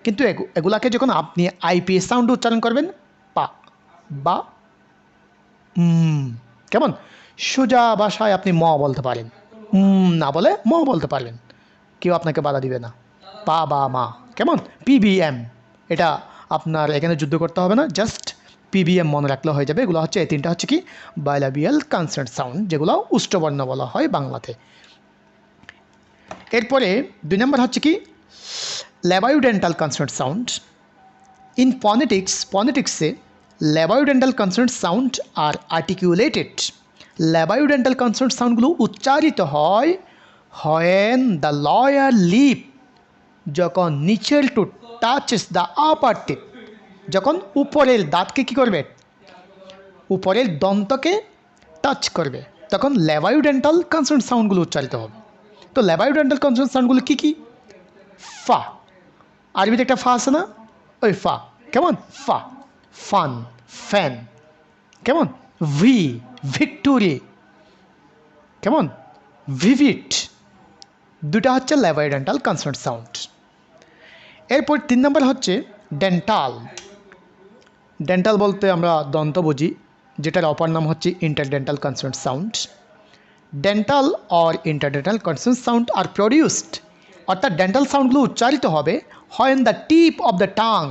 কিন্তু এগুলাকে যখন আপনি আইপিএস সাউন্ড উচ্চারণ করবেন, পা, বা, কেমন? সোজা ভাষায় আপনি ম বলতে পারেন, না বলে ম বলতে পারবেন, কেউ আপনাকে বাধা দিবে না। পা বা মা, কেমন? পিবিএম, এটা আপনার এখানে যুদ্ধ করতে হবে না, জাস্ট পিবিএম মনে রাখলে হয়ে যাবে। এগুলো হচ্ছে, এই তিনটা হচ্ছে কি বাইলাবিয়াল কনসোনেন্ট সাউন্ড, যেগুলো উচ্চবর্ণ বলা হয় বাংলাতে। এরপরে 2 নম্বর হচ্ছে কি ল্যাবায়োডেন্টাল কনসোনেন্ট সাউন্ড। ইন ফনেটিক্সে labiodental consonant sound are articulated. Labiodental consonant সাউন্ডগুলো উচ্চারিত হয় when the lower lip, যখন নিচের ঠোঁট টাচেস দ্য আপার টিপ, যখন উপরের দাঁতকে কী করবে, উপরের দন্তকে টাচ করবে, তখন ল্যাবায়োডেন্টাল কনসোনেন্ট সাউন্ডগুলো উচ্চারিত হবে। তো ল্যাবায়োডেন্টাল কনসোনেন্ট সাউন্ডগুলো কী কী? ফা, আরবিতে একটা ফা আছে না, ওই ফা। কেমন? ফা, ফান, ফ্যান। কেমন? V, victory. কেমন? ভিভিট। দুটা হচ্ছে ল্যাবায়োডেন্টাল কনসোনেন্ট সাউন্ড। এরপর 3 নম্বর হচ্ছে ডেন্টাল। ডেন্টাল বলতে আমরা দন্ত বুঝি, যেটার অপর নাম হচ্ছে interdental consonant sound. Dental or interdental consonant sound are produced, অর্থাৎ ডেন্টাল সাউন্ডগুলো উচ্চারিত হবে when the tip of the tongue,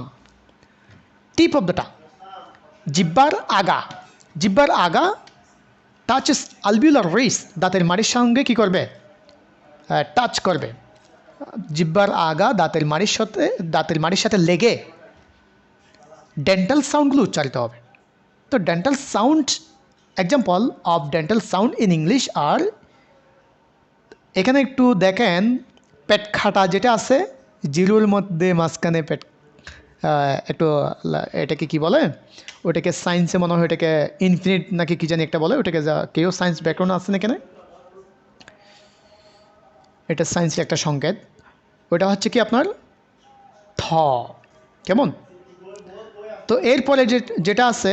জিহ্বার আগা টাচেস আলভিউলার রিস, দাঁতের মাড়ির সঙ্গে কী করবে? টাচ করবে। জিহ্বার আগা দাঁতের মাড়ির সাথে লেগে ডেন্টাল সাউন্ডগুলো উচ্চারিত হবে। তো dental sound, example of dental sound in English are, এখানে একটু দেখেন পেট খাটা যেটা আছে, জিরোর মধ্যে মাঝখানে পেট, একটু এটাকে কি বলে, ওটাকে সায়েন্সে মনে হয় ওটাকে ইনফিনিট নাকি কী জানি একটা বলে, ওটাকে কেউ সায়েন্স ব্যাকগ্রাউন্ড আছে না এখানে, এটা সায়েন্সের একটা সংকেত। ওটা হচ্ছে কি আপনার থ। কেমন? তো এরপরে যেটা আছে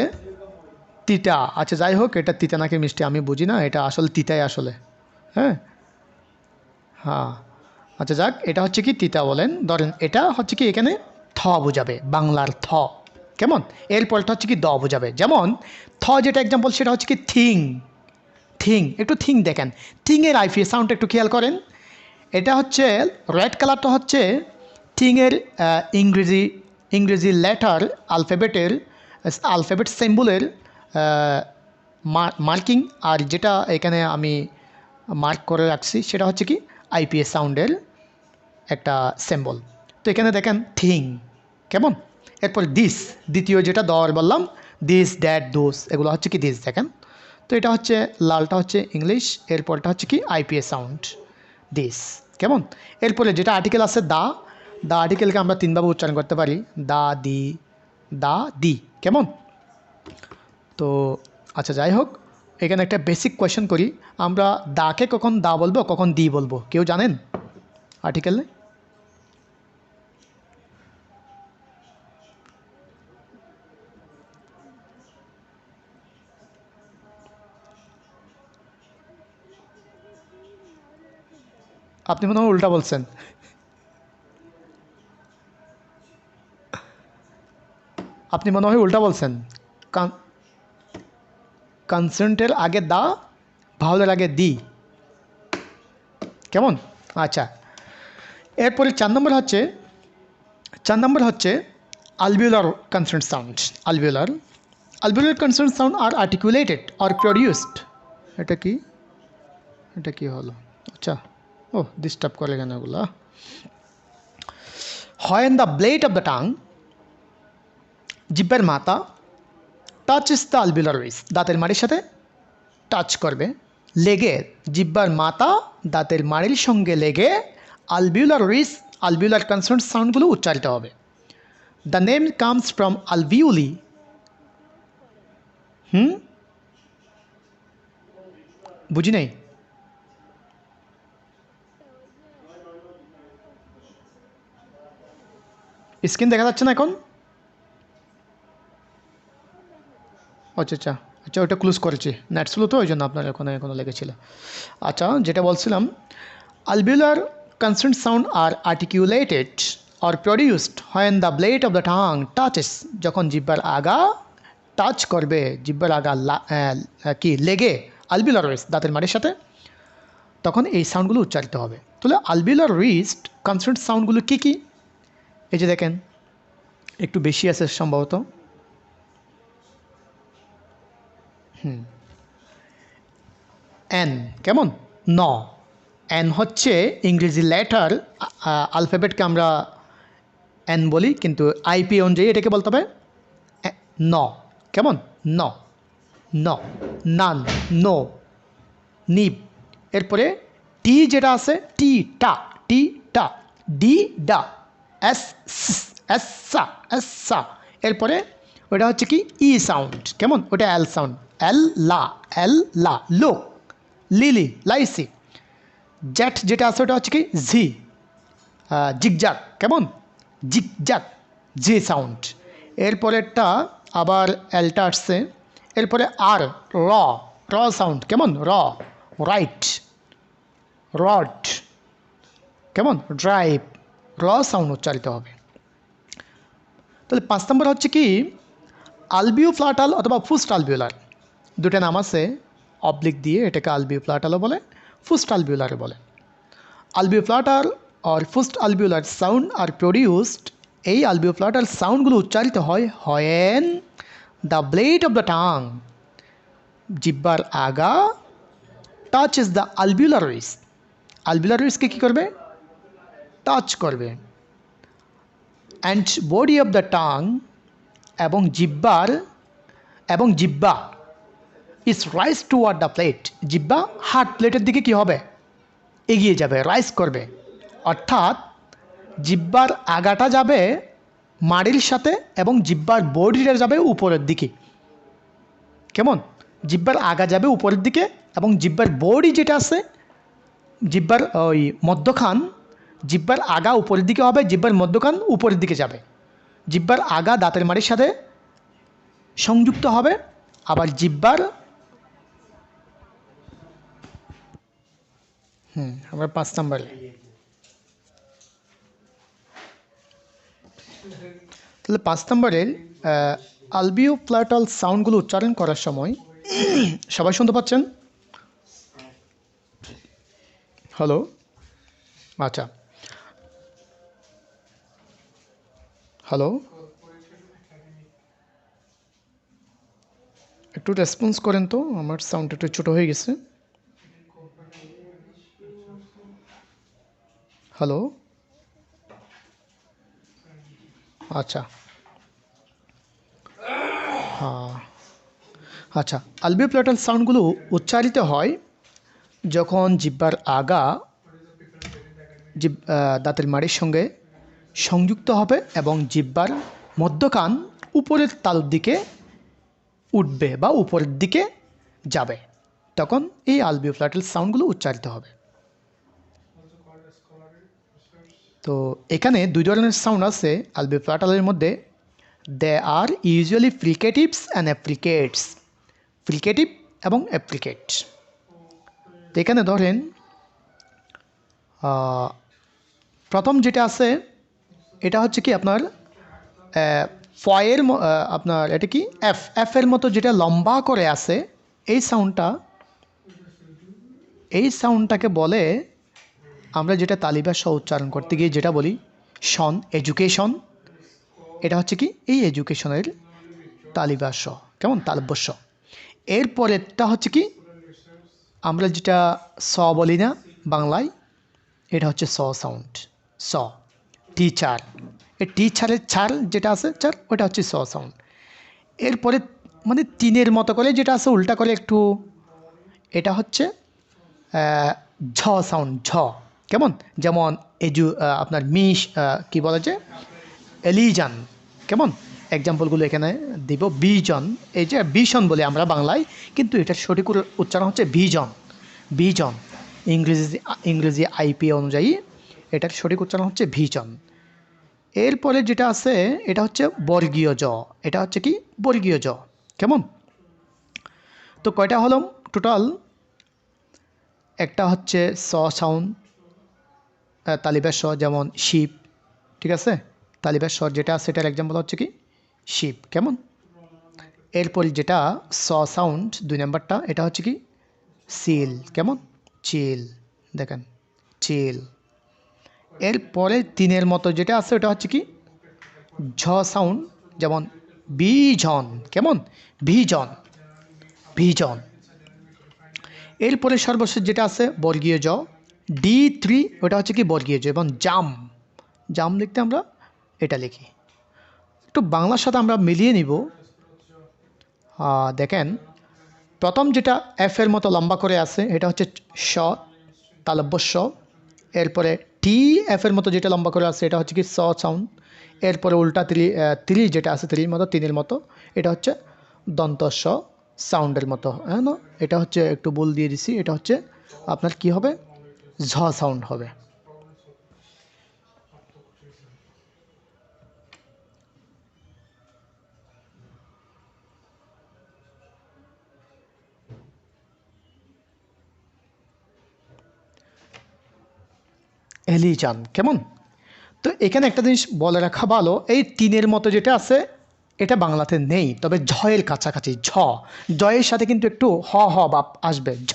তিতা। আচ্ছা যাই হোক, এটা তিতা নাকি মিষ্টি আমি বুঝি না, এটা আসলে তিতাই আসলে। হ্যাঁ, আচ্ছা যাক, এটা হচ্ছে কি তিতা বলেন, ধরেন এটা হচ্ছে কি এখানে থ বোঝাবে, বাংলার থ। কেমন? এরপরটা হচ্ছে কি দ বোঝাবে। যেমন থ যেটা এক্সাম্পল, সেটা হচ্ছে কি থিং। একটু থিং দেখেন, থিংয়ের আইফি সাউন্ড একটু খেয়াল করেন। এটা হচ্ছে রেড কালারটা হচ্ছে থিংয়ের ইংরেজি লেটার আলফাবেট সিম্বলের মার্কিং, আর যেটা এখানে আমি মার্ক করে রাখছি সেটা হচ্ছে কি আইপিএস সাউন্ডের একটা সিম্বল। তো এখানে দেখেন থিং। কেমন? এরপর দিস, দ্বিতীয় যেটা দর বললাম, দিস, দ্যাট, দোস, এগুলো হচ্ছে কি দিস। দেখেন, তো এটা হচ্ছে লালটা হচ্ছে ইংলিশ, এরপরটা হচ্ছে কি আইপিএস সাউন্ড, দিস। কেমন? এরপরে যেটা আর্টিকেল আছে দা, দা আর্টিকেলকে আমরা তিনভাবে উচ্চারণ করতে পারি, দা দি, দা দি। কেমন? তো আচ্ছা, যাই হোক, এখানে একটা বেসিক কোয়েশ্চেন করি, আমরা দাকে কখন দা বলবো, কখন দি বলবো, কেউ জানেন আর্টিকেলে? আপনি মনে হয় উল্টা বলছেন। আপনি মনে হয় উল্টা বলছেন। কনসেন্টের আগে দা, ভাওয়ালের আগে দি। কেমন? আচ্ছা, এরপরে 4 নম্বর হচ্ছে alveolar consonant sound. Alveolar consonant sound are articulated or produced. এটা কি হলো? আচ্ছা, ও ডিস্টার্ব করে কেন এগুলো? When the blade of the tongue, জিহ্বার মাথা, touches the alveolar ridge, দাঁতের মাড়ির সাথে টাচ করবে, লেগে, জিহ্বার মাথা দাঁতের মাড়ির সঙ্গে লেগে alveolar ridge, alveolar consonant সাউন্ডগুলো উচ্চারিত হবে। The name comes from alveoli. বুঝি নাই। স্ক্রিন দেখা যাচ্ছে না এখন? আচ্ছা, ওটা ক্লোজ করেছি, নেট স্লো তো, ওই জন্য আপনার এখনো লেগেছিল। আচ্ছা, যেটা বলছিলাম, alveolar consonant sound are articulated or produced when the blade of the tongue touches, যখন জিহ্বার আগা টাচ করবে, জিহ্বার আগা কি লেগে alveolar ridge, দাঁতের মাড়ির সাথে, তখন এই সাউন্ডগুলো উচ্চারিত হবে। তাহলে alveolar ridge consonant সাউন্ডগুলো কী কী? এই যে দেখেন, একটু বেশি আছে সম্ভবত। এন, কেমন? ন। এন হচ্ছে ইংরেজি লেটার, আলফাবেটকে আমরা এন বলি, কিন্তু আইপি অনুযায়ী এটাকে বলতে হবে ন। কেমন? ন, ন, নান, নো, নিব। এরপরে টি যেটা আছে, টি টা, টি টা, ডি ডা, এস এস সা, এস সা। এরপরে ওটা হচ্ছে কি ই সাউন্ড, কেমন? ওটা এল সাউন্ড, এল লা, এল লা, লো, লিলি, লাইসি। জ্যাট যেটা আছে ওটা হচ্ছে কি ঝি, জিগজাক, কেমন? জিগজাক, জি সাউন্ড। এরপরেরটা আবার এলটা আসছে, এরপরে আর, র, র সাউন্ড, কেমন? র, রাইট, রড, কেমন? ড্রাইভ, র সাউন্ড উচ্চারিত হবে। তাহলে 5 নম্বর হচ্ছে কি আলভিওফ্লাটাল অথবা ফুস্ট আলভিওলার। দুটো নাম আছে, অবলিক দিয়ে, এটাকে আলভিওফ্লাটালও বলে, ফুস্ট আলভিওলারও বলে। আলভিওফ্লাটাল আর ফুস্ট আলভিওলার সাউন্ড আর প্রডিউসড, এই আলভিওফ্লাটাল সাউন্ডগুলো উচ্চারিত হয় when the blade of the tongue, জিহ্বার আগা, touches the alveolar ridge, alveolar ridge-কে কী করবে? টাচ করবে। And body of the tongue, এবং জিহ্বা is rise toward the plate, জিহ্বা হার্ট প্লেটের দিকে কি হবে? এগিয়ে যাবে, রাইজ করবে। অর্থাৎ জিহ্বার আগাটা যাবে মাড়ির সাথে এবং জিহ্বার বডিটা যাবে উপরের দিকে। কেমন? জিহ্বার আগা যাবে উপরের দিকে এবং জিহ্বার বডি যেটা আছে, জিহ্বার ওই মধ্যখান, জিহ্বার আগা উপরের দিকে হবে, জিহ্বার মধ্যখান উপরের দিকে যাবে। জিহ্বার আগা দাঁতের মাড়ির সাথে সংযুক্ত হবে, আবার জিহ্বার আমরা 5 নম্বরে। তাহলে 5 নম্বরের আলভিওপ্লাটাল সাউন্ডগুলো উচ্চারণ করার সময় সবাই শুনতে পাচ্ছেন? হ্যালো, আচ্ছা, হ্যালো, একটু রেসপন্স করেন তো, আমার সাউন্ড একটু ছোটো হয়ে গেছে। হ্যালো, আচ্ছা, হ্যাঁ, আচ্ছা, আলভিওপ্লাটাল সাউন্ডগুলো উচ্চারিত হয় যখন জিহ্বার আগা দাঁতের মাড়ির সঙ্গে সংযুক্ত হবে এবং জিহ্বার মধ্যকান উপরের তালুর দিকে উঠবে বা উপরের দিকে যাবে, তখন এই আলভিওপ্লাটাল সাউন্ডগুলো উচ্চারিত হবে। তো এখানে দুই ধরনের সাউন্ড আছে আলভিওপ্লাটালের মধ্যে। দে আর ইউজুয়ালি ফ্রিকেটিভস অ্যান্ড অ্যাপ্লিকেটস, ফ্রিকেটিভ এবং অ্যাপ্লিকেট। তো এখানে ধরেন প্রথম যেটা আছে এটা হচ্ছে কি আপনার ফয়ের আপনার এটা কি এফ এর মতো যেটা লম্বা করে আছে, এই সাউন্ডটাকে বলে আমরা যেটা তালিবাস উচ্চারণ করতে গিয়ে যেটা বলি শন, এডুকেশন। এটা হচ্ছে কি এই এডুকেশনের তালিবাস, কেমন তালব্যস্য। এরপরেরটা হচ্ছে কি আমরা যেটা স বলি না বাংলায়, এটা হচ্ছে স সাউন্ড, স। টিচার, এই টিচারের ছাড় যেটা আছে চার, ওটা হচ্ছে স সাউন্ড। এরপরে মানে তিনের মতো করে যেটা আছে উল্টা করে একটু, এটা হচ্ছে ঝ সাউন্ড, ঝ। কেমন যেমন আপনার মিশ কি বলা যায় এলিজান, কেমন এক্সাম্পলগুলো এখানে দিব। বিজন, এই যে বিশন বলে আমরা বাংলায়, কিন্তু এটার সঠিক উচ্চারণ হচ্ছে বিজন, বিজন। ইংরেজি আইপি অনুযায়ী এটার সঠিক উচ্চারণ হচ্ছে ভিজন। এরপরে যেটা আছে এটা হচ্ছে বর্গীয় জ, এটা হচ্ছে কি বর্গীয় জ, কেমন। তো কয়টা হলো টোটাল? একটা হচ্ছে স সাউন্ড তালিবাস স, যেমন শিপ, ঠিক আছে। তালিবাস স যেটা সেটার এক্সাম্পল হচ্ছে কি শিপ, কেমন। এরপরে যেটা স সাউন্ড দুই নাম্বারটা, এটা হচ্ছে কি সিল, কেমন চিল, দেখেন চিল। এরপরে তিনের মতো যেটা আছে ওটা হচ্ছে কি ঝ সাউন্ড, যেমন বিজন, কেমন ভিজন, ভিজন। এরপরে সর্বশেষ যেটা আছে বর্গীয় জ, D3, ওটা হচ্ছে কি বর্গীয় জ। এবং জাম, জাম লিখতে আমরা এটা লিখি। একটু বাংলার সাথে আমরা মিলিয়ে নিব। দেখেন প্রথম যেটা এফ এর মতো লম্বা করে আছে এটা হচ্ছে স, তালব্য স। এরপরে টি এফ এর মতো যেটা লম্বা করে আছে এটা হচ্ছে কি স সাউন্ড। এরপরে উল্টা ত্রি যেটা আছে ত্রির মতো, তিনের মতো, এটা হচ্ছে দন্ত স সাউন্ডের মতো, হ্যাঁ না। এটা হচ্ছে একটু বল দিয়ে দিছি, এটা হচ্ছে আপনার কি হবে ঝ সাউন্ড হবে। এলিজান, কেমন। তো এখানে একটা জিনিস বলে রাখা ভালো, এই তিনের মতো যেটা আছে এটা বাংলাতে নেই, তবে ঝয়ের কাছাকাছি, ঝ, জয়ের সাথে কিন্তু একটু হ হ বাপ আসবে, ঝ।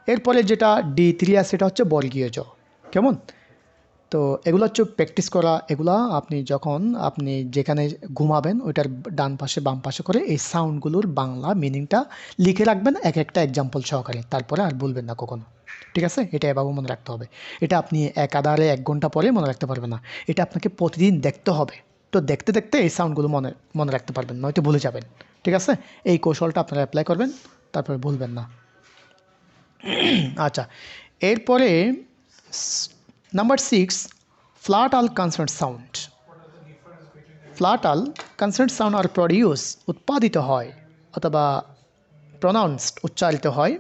এরপরে যেটা D3 আছে এটা হচ্ছে বর্গীয় জ, কেমন। তো এগুলো হচ্ছে প্র্যাকটিস করা, এগুলা আপনি যেখানে ঘুমাবেন ওইটার ডান পাশে বাম পাশে করে এই সাউন্ডগুলোর বাংলা মিনিংটা লিখে রাখবেন এক একটা এক্সাম্পল সহকারে, তারপরে আর বলবেন না কখনো, ঠিক আছে। এটা এভাবে মনে রাখতে হবে। এটা আপনি একাধারে 1 ঘন্টা পরে মনে রাখতে পারবেন না, এটা আপনাকে প্রতিদিন দেখতে হবে। তো দেখতে দেখতে এই সাউন্ডগুলো মনে রাখতে পারবেন, নয়তো ভুলে যাবেন, ঠিক আছে। এই কৌশলটা আপনারা অ্যাপ্লাই করবেন, তারপরে ভুলবেন না। আচ্ছা, এরপরে number 6, palatal consonant sound. Palatal consonant sound are উৎপাদিত হয় অথবা প্রনাউন্সড উচ্চারিত হয়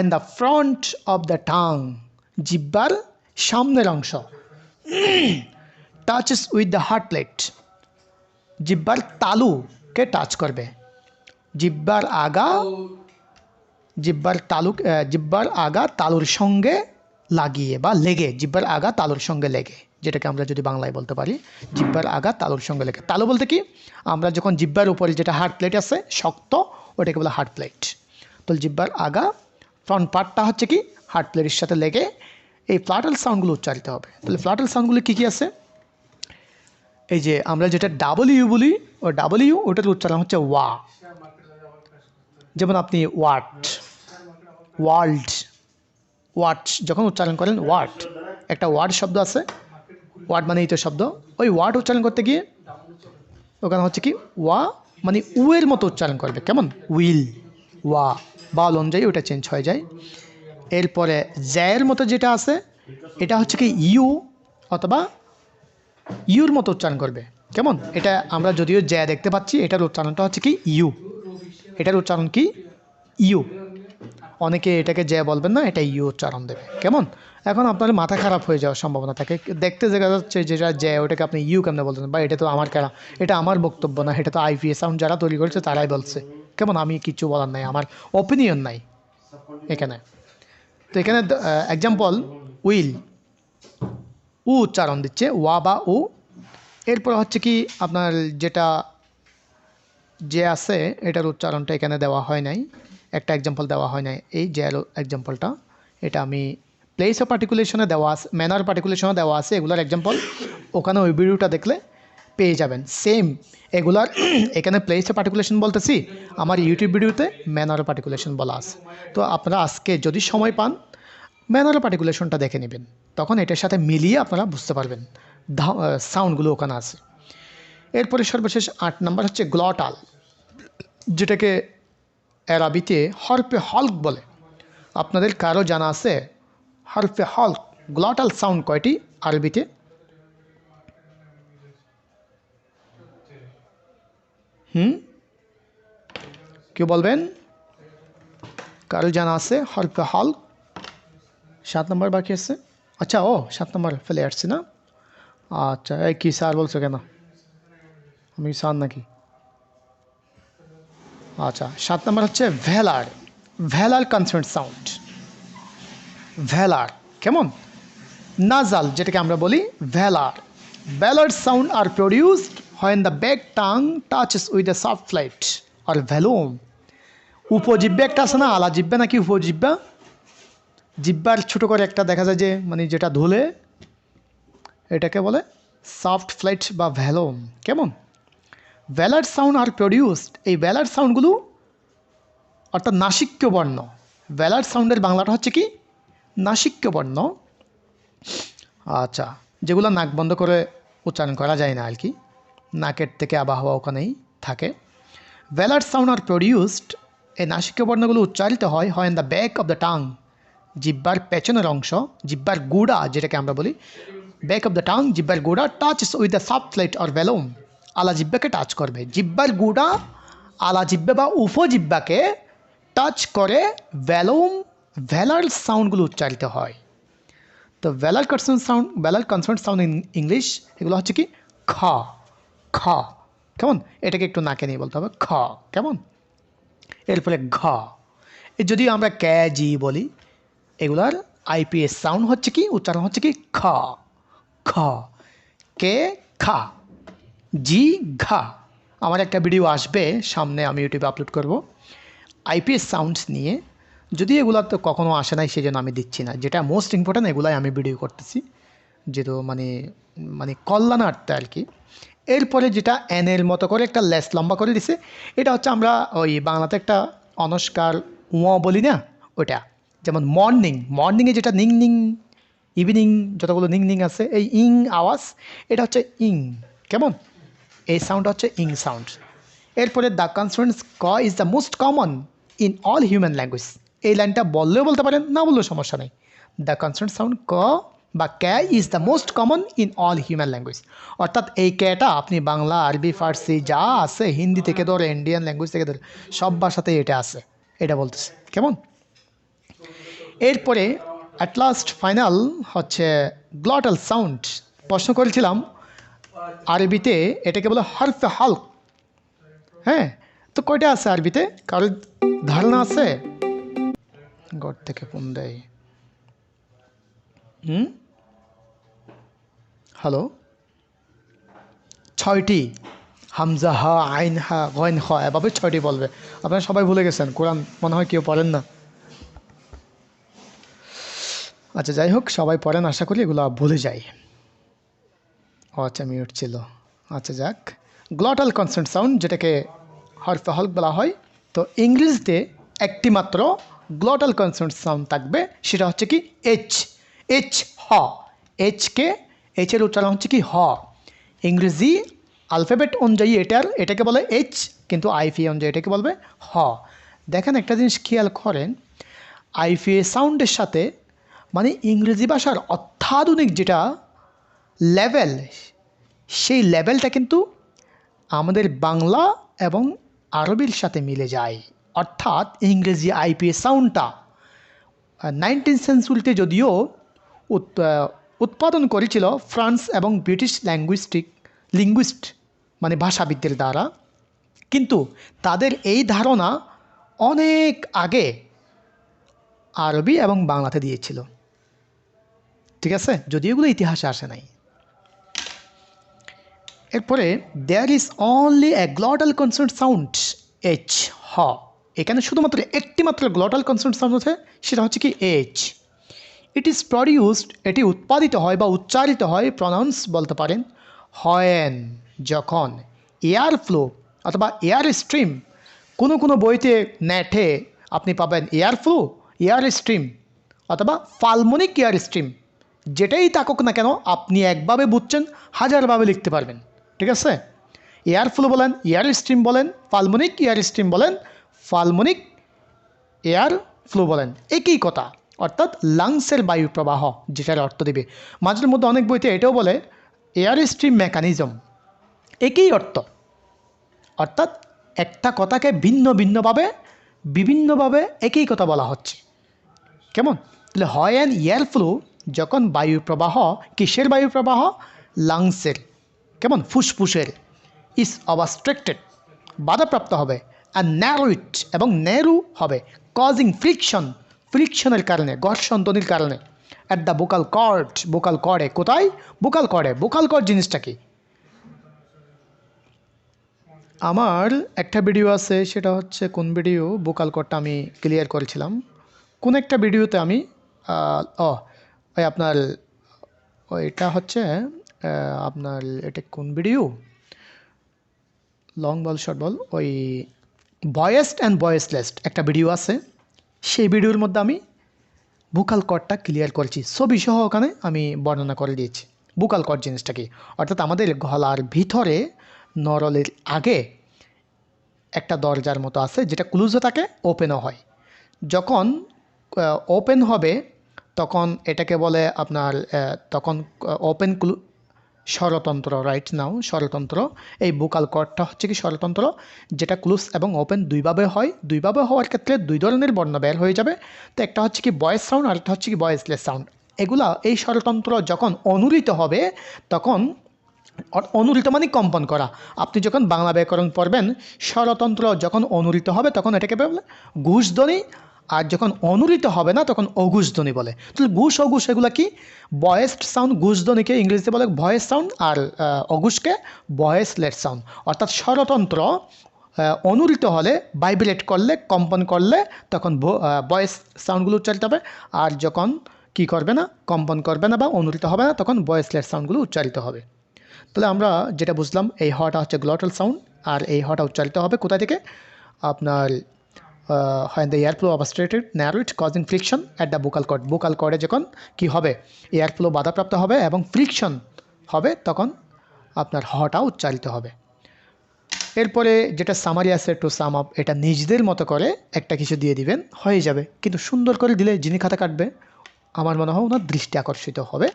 in the front of the tongue, জিহ্বার সামনের অংশ, touches with the hard palate, জিহ্বার তালুকে টাচ করবে, জিহ্বার আগা তালুর সঙ্গে লাগিয়ে বা লেগে, জিহ্বার আগা তালুর সঙ্গে লেগে, যেটাকে আমরা যদি বাংলায় বলতে পারি জিহ্বার আগা তালুর সঙ্গে লেগে। তালু বলতে কি আমরা যখন জিহ্বার উপরে যেটা হার্ট প্লেট আছে শক্ত, ওটাকে বলে হার্ট প্লেট। তো জিহ্বার আগা ফ্রন্ট পার্টটা হচ্ছে কি হার্ট প্লেটের সাথে লেগে এই ফ্ল্যাটাল সাউন্ডগুলো উচ্চারিত হবে। তাহলে ফ্ল্যাটাল সাউন্ডগুলো কী কী আছে? এই যে আমরা যেটা ডাবলিউ বলি, ও ডাবলিউ ওটার উচ্চারণ হচ্ছে ওয়া, যেমন আপনি ওয়ার্ড যখন উচ্চারণ করেন, একটা ওয়ার্ড শব্দ আছে, ওয়ার্ড মানে এই তো শব্দ, ওই ওয়ার্ড উচ্চারণ করতে গিয়ে ওখানে হচ্ছে কি ওয়া মানে এর মতো উচ্চারণ করবে, কেমন উইল, ওয়া বা অনুযায়ী ওটা চেঞ্জ হয়ে যায়। এরপরে জ্যায়ের মতো যেটা আছে এটা হচ্ছে কি ইউ অথবা ইউর মতো উচ্চারণ করবে। কেমন? এটা আমরা যদিও জ্যা দেখতে পাচ্ছি, এটার উচ্চারণটা হচ্ছে কি ইউ। এটার উচ্চারণ কি ইউ। অনেকে এটাকে জ্যা বলবেন না, এটা ইউ উচ্চারণ দেবে। কেমন? এখন আপনার মাথা খারাপ হয়ে যাওয়ার সম্ভাবনা থাকে। দেখতে দেখা যাচ্ছে যেটা জ্যা, ওটাকে আপনি ইউ কেমনে বলতেন, বা এটা তো আমার এটা আমার বক্তব্য না, এটা তো আইপিএস সাউন্ড যারা তৈরি করেছে তারাই বলছে। কেমন? আমি কিছু বলার নাই, আমার ওপিনিয়ন নাই এখানে। তো এখানে এক্সাম্পল, উইল, উ উচ্চারণ দিচ্ছে, ওয়া বা উ। এরপর হচ্ছে কি আপনার যেটা যে আছে এটার উচ্চারণটা এখানে দেওয়া হয় নাই, একটা এক্সাম্পল দেওয়া হয় নাই। এই যে এক্সাম্পলটা, এটা আমি প্লেস অফ পার্টিকুলেশনে দেওয়া আছে, ম্যানার পার্টিকুলেশনে দেওয়া আছে, এগুলার এক্সাম্পল ওখানে ওই ভিডিওটা দেখলে পেয়ে যাবেন। সেম এগুলার এখানে প্লেস অফ পার্টিকুলেশন বলতেছি, আমার ইউটিউব ভিডিওতে ম্যানার পার্টিকুলেশন বলা আছে। তো আপনারা আজকে যদি সময় পান ম্যানার পার্টিকুলেশনটা দেখে নেবেন, তখন এটার সাথে মিলিয়ে আপনারা বুঝতে পারবেন সাউন্ডগুলো ওখানে আছে। এরপরে সর্বশেষ 8 নাম্বার হচ্ছে গ্লটাল, যেটাকে আরবিতে হরফে হলক বলে। আপনাদের কারো জানা আছে হরফে হলক গ্লটাল সাউন্ড কয়টি আরবিতে? কেউ বলবেন? কারো জানা আছে হরফে হলক? 7 নম্বর বাকি আছে। আচ্ছা, ও 7 নম্বর ফেলে আসছি না? আচ্ছা, এই কি স্যার বলছো কেন? আমি স্যার নাকি? আচ্ছা, 7 নম্বর হচ্ছে ভেলার, ভেলার কনসোনেন্ট সাউন্ড। ভেলার কেমন? নাজাল, যেটাকে আমরা বলি velar. Velar sound are produced when the back tongue touches with the soft flight or velum. উপজিব্বা একটা আছে না, আলা জিব্বা নাকি উপজিব্বা, জিব্বার ছোটো করে একটা দেখা যায় যে মানে যেটা ধুলে, এটাকে বলে সফট ফ্লাইট বা ভ্যালোম। কেমন? ভ্যালার সাউন্ড আর প্রডিউসড, এই ভ্যালার সাউন্ডগুলো অর্থাৎ নাসিক্য বর্ণ। ভ্যালার সাউন্ডের বাংলাটা হচ্ছে কি নাসিক্য বর্ণ। আচ্ছা, যেগুলো নাক বন্ধ করে উচ্চারণ করা যায় না আর কি, নাকের থেকে আবহাওয়া ওখানেই থাকে। ভ্যালার সাউন্ড আর প্রডিউসড, এই নাসিক্য বর্ণগুলো উচ্চারিত হয় in the back of the tongue, জিব্বার পেছনের অংশ, জিব্বার গুড়া যেটাকে আমরা বলি, ব্যাক অফ দ্য টাং, জিব্বার গুড়া touches with the soft palate or velum, আলা জিব্বাকে টাচ করবে। জিব্বার গুড়া আলা জিব্বা বা উপজিব্বাকে টাচ করে ভ্যালোম, ভ্যালার সাউন্ডগুলো উচ্চারিত হয়। তো ভ্যালার কনসোনেন্ট সাউন্ড ইন ইংলিশ এগুলো হচ্ছে কি খ, খ। কেমন? এটাকে একটু নাকে নিয়ে বলতে হবে খ। কেমন? এরপরে ঘ, যদি আমরা ক্যা জি বলি, এগুলার আইপিএস সাউন্ড হচ্ছে কি উচ্চারণ হচ্ছে কি খ, খ। কে খা, জি ঘা। আমার একটা ভিডিও আসবে সামনে, আমি ইউটিউবে আপলোড করব আইপিএস সাউন্ডস নিয়ে। যদি এগুলো তো কখনো আসে নাই সেই জন্য আমি দিচ্ছি না, যেটা মোস্ট ইম্পর্ট্যান্ট এগুলাই আমি ভিডিও করতেছি, যেহেতু মানে মানে কল্যাণার্থে আর কি। এরপরে যেটা এনের মতো করে একটা লেস লম্বা করে দিছে, এটা হচ্ছে আমরা ওই বাংলাতে একটা অনস্কার উঁ বলি না, ওটা। যেমন মর্নিং, মর্নিংয়ে যেটা নিং নিং, ইভিনিং যতগুলো নিং নিং আছে, এই ইং আওয়াজ, এটা হচ্ছে ইং। কেমন? এই সাউন্ড হচ্ছে ইং সাউন্ড। এরপরে দ্য কনসোনেন্টস ক is the most common in all human language, এই লাইনটা বললেও বলতে পারেন, না বললেও সমস্যা নেই। দ্য কনসোনেন্ট সাউন্ড ক বা ক্যা is the most common in all human language, অর্থাৎ এই ক্যাটা আপনি বাংলা, আরবি, ফার্সি যা আছে, হিন্দি থেকে ধরে ইন্ডিয়ান ল্যাঙ্গুয়েজ থেকে ধরে সব ভাষাতেই এটা আছে, এটা বলতেছে। কেমন? এরপরে অ্যাট লাস্ট ফাইনাল হচ্ছে গ্লটাল সাউন্ড। প্রশ্ন করেছিলাম আরবিতে এটাকে বলে হরফে হালক। হ্যাঁ, তো কয়টা আছে আরবিতে কারোর ধারণা আছে? ঘর থেকে ফোন দেয়। হ্যালো, 6টি। হামজা, হা, আইন, হা, গইন, খ, এভাবে 6টি বলবে। আপনারা সবাই ভুলে গেছেন, কোরআন মনে হয় কেউ পড়েন না। আচ্ছা, যাই হোক, সবাই পড়েন আশা করি, এগুলো ভুলে যাই। ও আচ্ছা, মিউট ছিল। আচ্ছা, যাক। গ্লটাল কনসোনেন্ট সাউন্ড, যেটাকে হরফে হলক বলা হয়। তো ইংরেজিতে একটি মাত্র গ্লটাল কনসোনেন্ট সাউন্ড থাকবে, সেটা হচ্ছে কি এইচ, এইচ, হ। এইচকে, এইচের উচ্চারণ হচ্ছে কি হ। ইংরেজি আলফাবেট অনুযায়ী এটাকে বলে এইচ, কিন্তু আইপিএ অনুযায়ী এটাকে বলবে হ। দেখেন একটা জিনিস খেয়াল করেন, আইপিএ সাউন্ডের সাথে মানে ইংরেজি ভাষার অত্যাধুনিক যেটা লেভেল, সেই লেভেলটা কিন্তু আমাদের বাংলা এবং আরবির সাথে মিলে যায়। অর্থাৎ ইংরেজি আইপিএস সাউন্ডটা 19th সেঞ্চুরিতে যদিও উৎপাদন করেছিল ফ্রান্স এবং ব্রিটিশ লিঙ্গুইস্ট মানে ভাষাবিদদের দ্বারা, কিন্তু তাদের এই ধারণা অনেক আগে আরবি এবং বাংলাতে দিয়েছিল। ঠিক আছে, যদিও এগুলো ইতিহাসে আসে নাই। এরপরে there is only a glottal consonant sound H, হ। এখানে শুধুমাত্র একটি মাত্র গ্লটাল কনসোনেন্ট সাউন্ড আছে, সেটা হচ্ছে কি এইচ। ইট ইজ প্রডিউসড, এটি উৎপাদিত হয় বা উচ্চারিত হয়, প্রনাউন্স বলতে পারেন, হয়েন, যখন এয়ার ফ্লো অথবা এয়ার স্ট্রিম, কোনো বইতে নেটে আপনি পাবেন এয়ার ফ্লো, এয়ার স্ট্রিম অথবা পালমোনিক এয়ার স্ট্রিম, যেটাই থাকুক না কেন আপনি একভাবে বুঝছেন, হাজারভাবে লিখতে পারবেন। ঠিক আছে, এয়ার ফ্লো বলেন, এয়ার স্ট্রিম বলেন, পালমোনিক এয়ার স্ট্রিম বলেন, পালমোনিক এয়ার ফ্লো বলেন, একই কথা। অর্থাৎ লাংসের বায়ু প্রবাহ, যেটার অর্থ দেবে। মাঝের মধ্যে অনেক বইতে এটাও বলে এয়ার স্ট্রিম মেকানিজম, একই অর্থ। অর্থাৎ একটা কথাকে বিভিন্নভাবে একই কথা বলা হচ্ছে। কেমন? তাহলে হয় অ্যান এয়ার ফ্লো, যখন বায়ু প্রবাহ, কিসের বায়ু প্রবাহ? লাংসের, কেমন? ফুসফুসের, ইজ অবস্ট্রাক্টেড, বাধাপ্রাপ্ত হবে, আর ন্যারোইট, এবং ন্যারো হবে, কজিং ফ্রিকশনের কারণে, ঘর্ষণধ্বনির কারণে, at the vocal cord, vocal কর্ডে, কোথায়? বোকাল কর্ডে। বোকাল কর্ড জিনিসটা কি? আমার একটা ভিডিও আছে, সেটা হচ্ছে কোন ভিডিও, বোকাল কর্ডটা আমি ক্লিয়ার করেছিলাম কোন একটা ভিডিওতে আমি ওই আপনার ওইটা হচ্ছে আপনার এটা কোন video, long ball short ball, ওই ভয়েসড অ্যান্ড ভয়েসলেসড একটা ভিডিও আছে, সেই ভিডিওর মধ্যে আমি ভোকাল কর্ডটা ক্লিয়ার করেছি, ছবি সহ ওখানে আমি বর্ণনা করে দিয়েছি ভোকাল কর্ড জিনিসটা কি। অর্থাৎ আমাদের গলার ভিতরে নরলের আগে একটা দরজার মতো আছে, যেটা ক্লোজও থাকে, ওপেনও হয়। যখন ওপেন হবে তখন এটাকে বলে আপনার তখন ওপেন স্বরতন্ত্র, রাইট নাও স্বরতন্ত্র। এই ভোকাল কর্ডটা হচ্ছে কি স্বরতন্ত্র, যেটা ক্লোজ এবং ওপেন দুইভাবে হয়। দুইভাবে হওয়ার ক্ষেত্রে দুই ধরনের বর্ণ বের হয়ে যাবে। তো একটা হচ্ছে কি ভয়েস সাউন্ড, আর একটা হচ্ছে কি ভয়েসলেস সাউন্ড। এগুলা এই স্বরতন্ত্র যখন অনুরিত হবে, তখন অনুরিত মানে কম্পন করা। আপনি যখন বাংলা ব্যাকরণ পড়বেন, স্বরতন্ত্র যখন অনুরিত হবে তখন এটাকে বলে ঘুষধ্বনি, আর যখন অনুরিত হবে না তখন অঘুষধ্বনি বলে। তাহলে ঘুষ অঘুষ এগুলো কি? ভয়েসড সাউন্ড, ঘুষধ্বনিকে ইংরেজিতে বলে ভয়েস সাউন্ড, আর অঘুষকে ভয়েসলেস সাউন্ড। অর্থাৎ স্বরতন্ত্র অনুরিত হলে, ভাইব্রেট করলে, কম্পন করলে তখন ভয়েস সাউন্ডগুলো উচ্চারিত হবে, আর যখন কি করবে না, কম্পন করবে না বা অনুরিত হবে না, তখন ভয়েসলেস সাউন্ডগুলো উচ্চারিত হবে। তাহলে আমরা যেটা বুঝলাম, এই হটা হচ্ছে গ্লটাল সাউন্ড, আর এই হটা উচ্চারিত হবে কোথায় থেকে? আপনার হয় the air flow obstructed, narrowed, causing friction at the vocal cord. Vocal কর্ডে যখন কি হবে, এয়ার ফ্লো বাধাপ্রাপ্ত হবে এবং ফ্রিকশন হবে, তখন আপনার হটা উচ্চারিত হবে। এরপরে যেটা সামারি আছে, টু সাম আপ, এটা নিজেদের মতো করে একটা কিছু দিয়ে দিবেন, হয়ে যাবে। কিন্তু সুন্দর করে দিলে যিনি খাতা কাটবে, আমার মনে হয় ওনার দৃষ্টি আকর্ষিত হবে।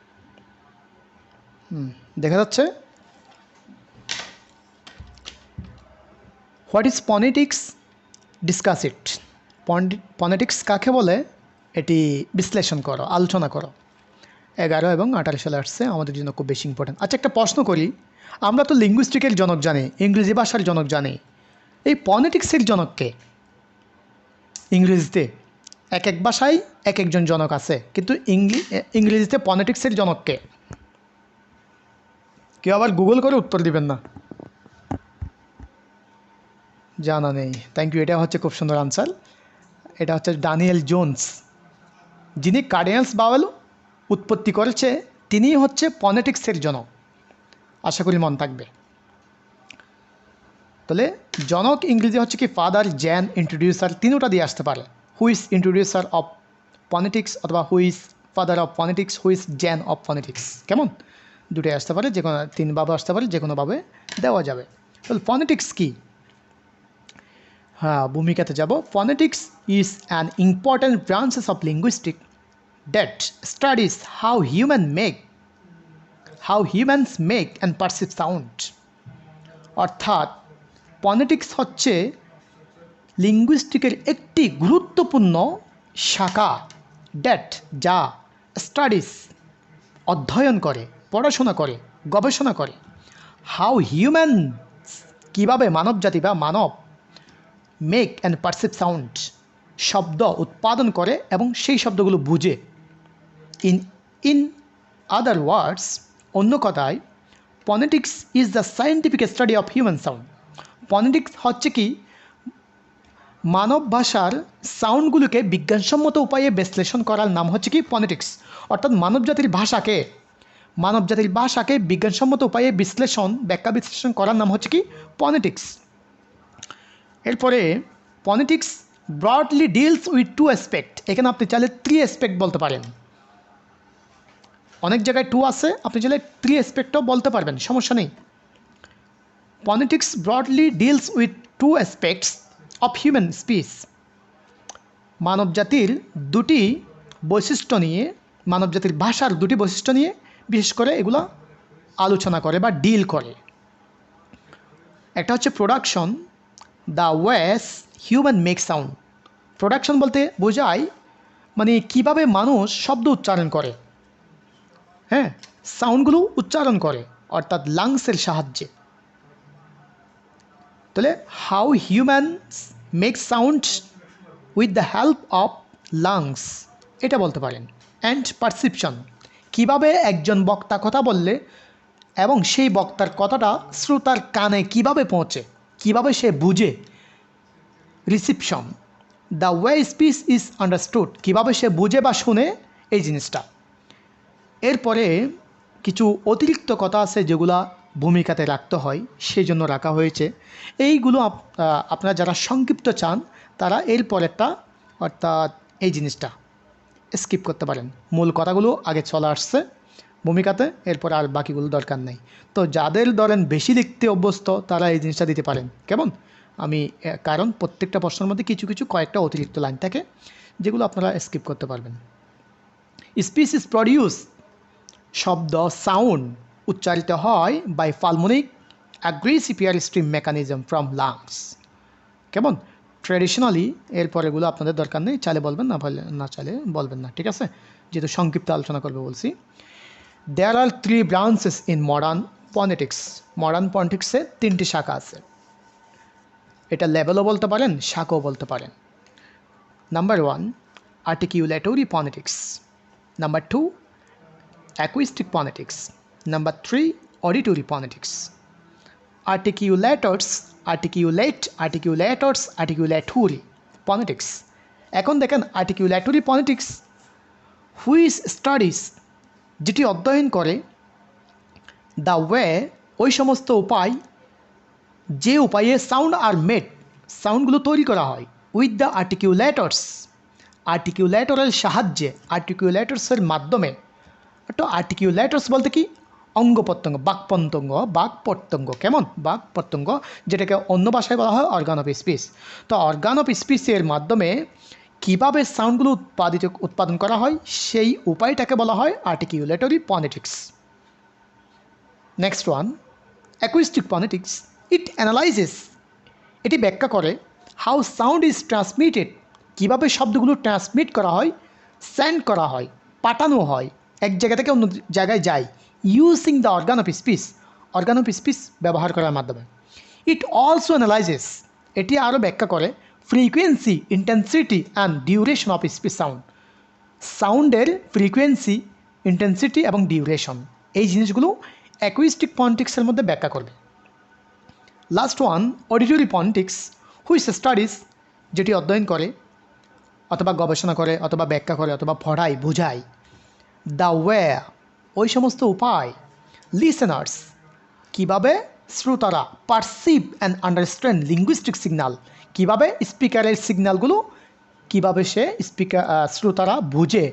দেখা যাচ্ছে। What is phonetics? Discuss it. Phonetics কাকে বলে এটি বিশ্লেষণ করো, আলোচনা করো। 11 এবং 18 সালে আসছে, আমাদের জন্য খুব বেশি ইম্পর্টেন্ট। আচ্ছা, একটা প্রশ্ন করি, আমরা তো লিঙ্গুইস্টিকের জনক জানি, ইংরেজি ভাষার জনক জানি, এই ফনেটিক্সের জনককে ইংরেজিতে এক এক ভাষায় এক একজন জনক আছে, কিন্তু ইংরেজিতে ফনেটিক্সের জনককে কেউ আবার গুগল করে উত্তর দিবেন না, জানা নেই। থ্যাংক ইউ, এটা হচ্ছে খুব সুন্দর আনসার। এটা হচ্ছে ড্যানিয়েল জোন্স, যিনি কার্ডিনালস ভাওয়েল উৎপত্তি করেছে, তিনিই হচ্ছে ফনেটিক্সের জনক। আশা করি মন থাকবে। তাহলে জনক ইংরেজি হচ্ছে কি ফাদার, জ্যান, ইন্ট্রোডিউসার, তিনটা দিয়ে আসতে পারে। Who is introducer of phonetics, অথবা who is father of phonetics, who is জ্যান অফ ফনেটিক্স, কেমন? দুটোই আসতে পারে, যে কোনো তিনভাবে আসতে পারে, যে কোনোভাবে দেওয়া যাবে। তাহলে ফনেটিক্স কী? হ্যাঁ, ভূমিকাতে যাব। Phonetics is an important branches of linguistic that studies how humans make and perceive sound। অর্থাৎ ফনেটিক্স হচ্ছে লিঙ্গুইস্টিকের একটি গুরুত্বপূর্ণ শাখা, ড্যাট যা স্টাডিজ অধ্যয়ন করে, পড়াশোনা করে, গবেষণা করে, হাউ হিউম্যান কীভাবে মানবজাতি বা মানব মেক অ্যান্ড পারসিভ সাউন্ড শব্দ উৎপাদন করে এবং সেই শব্দগুলো বুঝে। ইন আদার ওয়ার্ডস, অন্য কথায়, phonetics is the scientific study of human sound. Phonetics হচ্ছে কি মানব ভাষার সাউন্ডগুলোকে বিজ্ঞানসম্মত উপায়ে বিশ্লেষণ করার নাম হচ্ছে কি ফনেটিক্স। অর্থাৎ মানবজাতির ভাষাকে বিজ্ঞানসম্মত উপায়ে ব্যাখ্যা বিশ্লেষণ করার নাম হচ্ছে কি ফনেটিক্স। এরপরে phonetics broadly deals with two aspect. এখানে আপনি চাইলে 3 অ্যাসপেক্ট বলতে পারেন। অনেক জায়গায় 2 আছে, আপনি চাইলে 3 অ্যাসপেক্টও বলতে পারবেন, সমস্যা নেই। Phonetics broadly deals with 2 aspects of human speech. মানবজাতির ভাষার 2টি বৈশিষ্ট্য নিয়ে বিশেষ করে এগুলো আলোচনা করে বা ডিল করে। একটা হচ্ছে production, the OS human make sound. Production বলতে বোঝায় মানে কিভাবে মানুষ শব্দ উচ্চারণ করে, হ্যাঁ, সাউন্ডগুলো উচ্চারণ করে, অর্থাৎ লাংসের সাহায্যে। তাহলে how humans make sound with the help of lungs, এটা বলতে পারেন। অ্যান্ড পারসিপশন, কিভাবে একজন বক্তা কথা বললে এবং সেই বক্তার কথাটা শ্রোতার কানে কিভাবে পৌঁছে, কিভাবে সে বুঝে। Reception, the way speech is understood, কীভাবে সে বুঝে বা শুনে এই জিনিসটা। এরপরে কিছু অতিরিক্ত কথা আছে যেগুলা ভূমিকাতে রাখতে হয়, সেই জন্য রাখা হয়েছে। এইগুলো আপনারা যারা সংক্ষিপ্ত চান তারা এর পরেরটা অর্থাৎ এই জিনিসটা স্কিপ করতে পারেন। মূল কথাগুলো আগে চলে আসছে ভূমিকাতে, এরপর আর বাকিগুলো দরকার নেই। তো যাদের ধরেন বেশি লিখতে অভ্যস্ত তারা এই জিনিসটা দিতে পারেন, কেমন? কারণ প্রত্যেকটা প্রশ্নের মধ্যে কিছু কয়েকটা অতিরিক্ত লাইন থাকে যেগুলো আপনারা স্কিপ করতে পারবেন। স্পিচ ইজ প্রডিউস, শব্দ সাউন্ড উচ্চারিত হয় by pulmonic egressive air stream mechanism from lungs. কেমন? ট্র্যাডিশনালি এরপর এগুলো আপনাদের দরকার নেই, চাইলে বলবেন, না চাইলে বলবেন না, ঠিক আছে, যেহেতু সংক্ষিপ্ত আলোচনা করবে বলছি। There are 3 branches in modern phonetics. Modern ফনেটিক্সে 3টি শাখা আছে। এটা লেভেলও বলতে পারেন, শাখাও বলতে পারেন। Number 1 articulatory phonetics, number 2 acoustic phonetics, number 3 auditory phonetics. Articulatory phonetics. এখন দেখেন আর্টিকুলেটরি ফনেটিক্স হুইচ স্টাডিজ, যেটি অধ্যয়ন করে, দ্য ওয়ে ওই সমস্ত উপায়, যে উপায়ে সাউন্ড আর মেড সাউন্ডগুলো তৈরি করা হয়, উইথ দ্য আর্টিকুলেটরের সাহায্যে, আর্টিকুলেটরসের মাধ্যমে। তো আর্টিকুলেটরস বলতে কি অঙ্গ প্রত্যঙ্গ, বাক প্রত্যঙ্গ, কেমন? বাক প্রত্যঙ্গ, যেটাকে অন্য ভাষায় বলা হয় অর্গান অফ স্পিচ। তো অর্গান অফ স্পিচের মাধ্যমে কীভাবে সাউন্ডগুলো উৎপাদন করা হয় সেই উপায়টাকে বলা হয় articulatory phonetics. Next one acoustic phonetics. It analyses, এটি ব্যাখ্যা করে হাউ সাউন্ড ইজ ট্রান্সমিটেড, কীভাবে শব্দগুলো ট্রান্সমিট করা হয়, সেন্ড করা হয়, পাঠানো হয়, এক জায়গা থেকে অন্য জায়গায় যায়, using the organ of speech ব্যবহার করার মাধ্যমে। ইট অলসো অ্যানালাইজেস, এটি আরও ব্যাখ্যা করে frequency, intensity and duration of speech সাউন্ডের ফ্রিকোয়েন্সি, ইন্টেন্সিটি এবং ডিউরেশন, এই জিনিসগুলো অ্যাকুইস্টিক ফনেটিক্সের মধ্যে ব্যাখ্যা করবে। Last one auditory phonetics which studies, যেটি অধ্যয়ন করে অথবা গবেষণা করে অথবা ব্যাখ্যা করে অথবা পড়ায় বোঝায়, দ্য ওয়ে ওই সমস্ত উপায়, লিসেনার্স কীভাবে শ্রোতারা, perceive and understand linguistic signal, কীভাবে স্পিকারের সিগন্যালগুলো কীভাবে শ্রোতারা বুঝে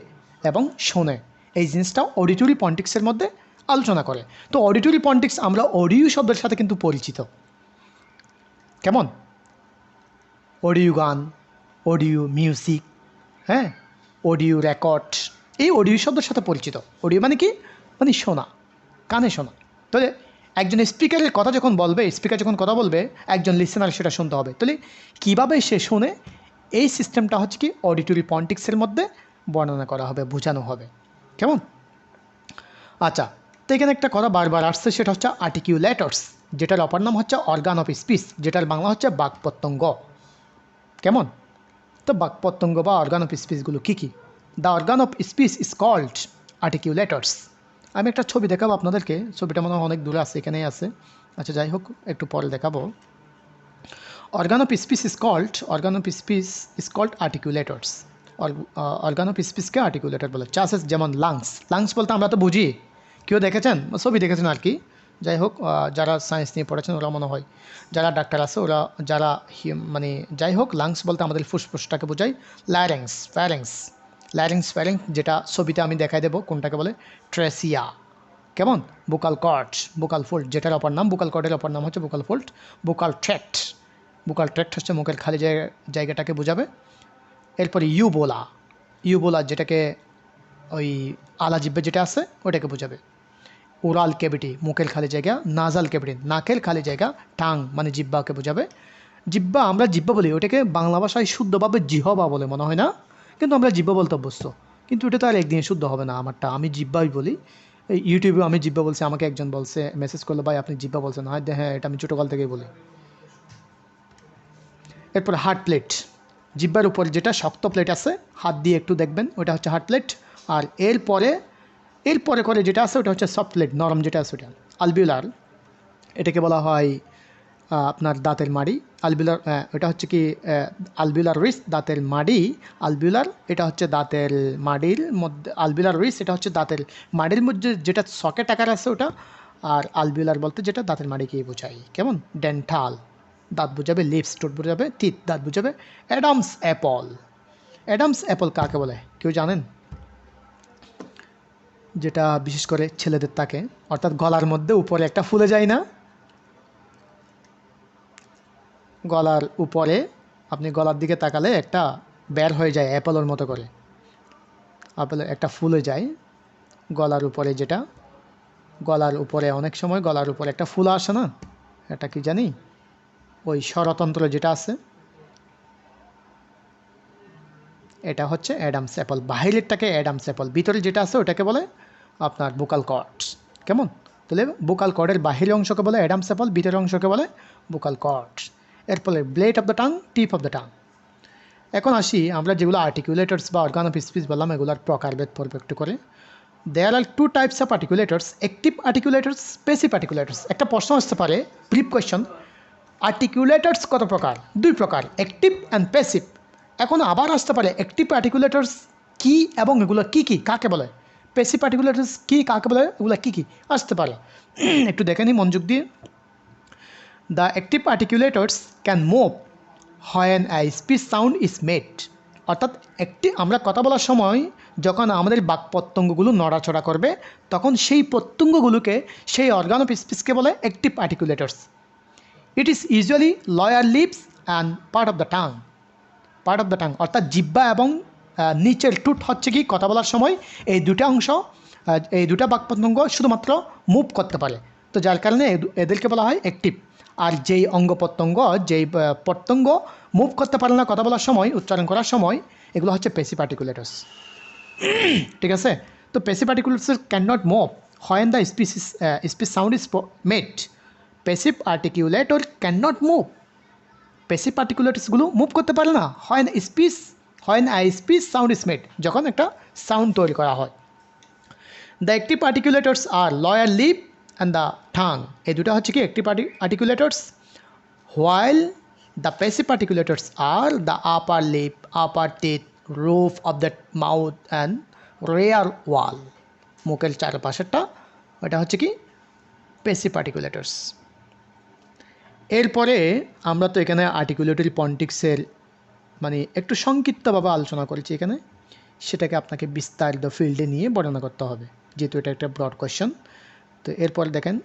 এবং শোনে, এই জিনিসটা অডিটরি ফনেটিক্সের মধ্যে আলোচনা করে। তো অডিটরি ফনেটিক্স আমরা অডিও শব্দের সাথে কিন্তু পরিচিত, কেমন? অডিও গান, অডিও মিউজিক, হ্যাঁ, অডিও রেকর্ড, এই অডিও শব্দের সাথে পরিচিত। অডিও মানে কি? মানে শোনা, কানে শোনা। তাহলে একজন স্পিকারের কথা যখন বলবে, স্পিকার যখন কথা বলবে, একজন লিসেনার সেটা শুনতে হবে। তাহলে কীভাবে সে শুনে, এই সিস্টেমটা হচ্ছে কি অডিটরি পলিটিক্সের মধ্যে বর্ণনা করা হবে, বোঝানো হবে। কেমন? আচ্ছা, তো এখানে একটা কথা বারবার আসছে, সেটা হচ্ছে আর্টিকুলেটরস, যেটার অপর নাম হচ্ছে অর্গান অফ স্পিচ, যেটার বাংলা হচ্ছে বাক প্রত্যঙ্গ। কেমন? তো বাক প্রত্যঙ্গ বা অর্গান অফ স্পিচগুলো কী কী? The organ of speech is called articulators. আমি একটা ছবি দেখাবো আপনাদেরকে, ছবিটা মনে হয় অনেক দূরে আছে, এখানেই আছে। আচ্ছা, যাই হোক, একটু পরে দেখাবো। Organ of speech is called articulators. Organ of স্পিচকে আর্টিকুলেটর বলে। চাষেস যেমন লাংস বলতে আমরা তো বুঝি, কেউ দেখেছেন, ছবি দেখেছেন আর কি। যাই হোক, যারা সায়েন্স নিয়ে পড়েছেন ওরা মনে হয়, যারা ডাক্তার আছে ওরা, যারা মানে যাই হোক, লাংস বলতে আমাদের ফুসফুসটাকে বোঝায়। ল্যারিংস, যেটা ছবিতে আমি দেখাই দেবো কোনটাকে বলে, ট্রেসিয়া। কেমন? বুকাল ফোল্ড, যেটার অপর নাম, বুকাল কর্ডের অপর নাম হচ্ছে বুকাল ফোল্ড। বুকাল ট্র্যাক্ট হচ্ছে মুখের খালি জায়গাটাকে বোঝাবে। এরপরে ইউবোলা যেটাকে ওই আলা জিব্বে যেটা আছে ওটাকে বোঝাবে। ওরাল ক্যাভিটি, মুখের খালি জায়গা। নাজাল ক্যাভিটি, নাকের খালি জায়গা। টাং মানে জিব্বাকে বোঝাবে। জিব্বা, আমরা জিব্বা বলি, ওটাকে বাংলা ভাষায় শুদ্ধভাবে জিহবা বলে মনে হয় না, কিন্তু আমরা জিব্বা বলতে অভ্যস্ত। কিন্তু ওটা তো আর একদিনে শুদ্ধ হবে না, আমারটা আমি জিব্বাই বলি। এই ইউটিউবে আমি জিব্বা বলছি, আমাকে একজন বলছে, মেসেজ করলো, ভাই আপনি জিব্বা বলছেন। হ্যাঁ, এটা আমি ছোটোকাল থেকেই বলি। এরপর হার্ড প্লেট, জিব্বার উপর যেটা শক্ত প্লেট আছে, হাত দিয়ে একটু দেখবেন, ওটা হচ্ছে হার্ড প্লেট। আর এরপরে করে যেটা আছে ওটা হচ্ছে সফট প্লেট, নরম যেটা আছে ওটা। আলভিউলার, এটাকে বলা হয় আপনার দাঁতের মাড়ি। আলভিউলার, এটা হচ্ছে কি আলভিউলার রিস, দাঁতের মাড়ি। আলভিউলার, এটা হচ্ছে দাঁতের মাড়ির মধ্যে। আলভিউলার রিস, এটা হচ্ছে দাঁতের মাড়ির মধ্যে যেটা সকেট আকার আছে ওটা। আর আলভিউলার বলতে যেটা দাঁতের মাড়িকেই বোঝায়। কেমন? ডেন্টাল, দাঁত বোঝাবে। লিপস, ঠোঁট বোঝাবে। টিথ, দাঁত বোঝাবে। অ্যাডামস অ্যাপল কাকে বলে কেউ জানেন? যেটা বিশেষ করে ছেলেদের থাকে, অর্থাৎ গলার মধ্যে উপরে একটা ফুলে যায় না, গলার উপরে আপনি গলার দিকে তাকালে একটা বের হয়ে যায় অ্যাপলের মতো করে, আপেলের একটা ফুলে যায় গলার উপরে, যেটা গলার উপরে অনেক সময় গলার উপরে একটা ফুল আসে না, এটা কি জানি, ওই স্বরতন্ত্র যেটা আছে, এটা হচ্ছে অ্যাডামস অ্যাপল। বাহিরেরটাকে অ্যাডামস অ্যাপল, ভিতরে যেটা আছে ওটাকে বলে আপনার বুকাল কর্ডস। কেমন? তাহলে বুকাল কর্ডের বাহিরের অংশকে বলে অ্যাডামস অ্যাপল, ভিতরের অংশকে বলে বুকাল কর্ডস। এরপরে blade of the tongue, tip of the tongue. এখন আসি, আমরা যেগুলো আর্টিকুলেটরস বা অর্গান অফ স্পিচ বললাম, এগুলোর প্রকারভেদ পর্ব একটু করে। There are two types of articulators, active articulators, passive articulators. একটা প্রশ্ন আসতে পারে, ব্রিফ কোয়েশ্চন, আর্টিকুলেটরস কত প্রকার? দুই প্রকার, অ্যাক্টিভ অ্যান্ড প্যাসিভ। এখন আবার আসতে পারে, অ্যাক্টিভ আর্টিকুলেটরস কী এবং এগুলো কী কী, কাকে বলে? প্যাসিভ আর্টিকুলেটরস কী, কাকে বলে, এগুলো কী কী আসতে পারে? একটু দেখে নিই মনোযোগ দিয়ে। The active articulators can move when a speech sound is made. অর্থাৎ আমরা কথা বলার সময় যখন আমাদের বাক প্রত্যঙ্গগুলো নড়াচড়া করবে, তখন সেই প্রত্যঙ্গগুলোকে, সেই অর্গান অফ স্পিচকে বলে active articulators. It is usually lower lips and part of the tongue, অর্থাৎ জিহ্বা এবং নিচের টুট হচ্ছে কি কথা বলার সময় এই দুটা অংশ, এই দুটা বাক প্রত্যঙ্গ শুধুমাত্র মুভ করতে পারে, তো যার কারণে এদেরকে বলা হয় অ্যাক্টিভ। আর যেই অঙ্গ প্রত্যঙ্গ, যেই প্রত্যঙ্গ মুভ করতে পারে না কথা বলার সময়, উচ্চারণ করার সময়, এগুলো হচ্ছে প্যাসিভ আর্টিকুলেটরস। ঠিক আছে? তো passive articulators can not move when the speech sound is made. Passive articulator can not move, passive আর্টিকুলেটরসগুলো মুভ করতে পারে না when a speech sound is made, যখন একটা সাউন্ড তৈরি করা হয়। The active articulators are lower lip and the tongue, এই দুটো হচ্ছে কি active articulators, while the passive articulators are the upper lip, upper teeth, roof of the mouth and rear ওয়াল, মুখের চারপাশেরটা, ওটা হচ্ছে কি প্যাসিভ আর্টিকুলেটরস। এরপরে আমরা তো এখানে আর্টিকুলেটরি পলিটিক্সের মানে একটু সংক্ষিপ্তভাবে আলোচনা করেছি এখানে, সেটাকে আপনাকে বিস্তারিত ফিল্ডে নিয়ে বর্ণনা করতে হবে, যেহেতু এটা একটা ব্রড কোয়েশ্চেন। তো এরপর দেখেন,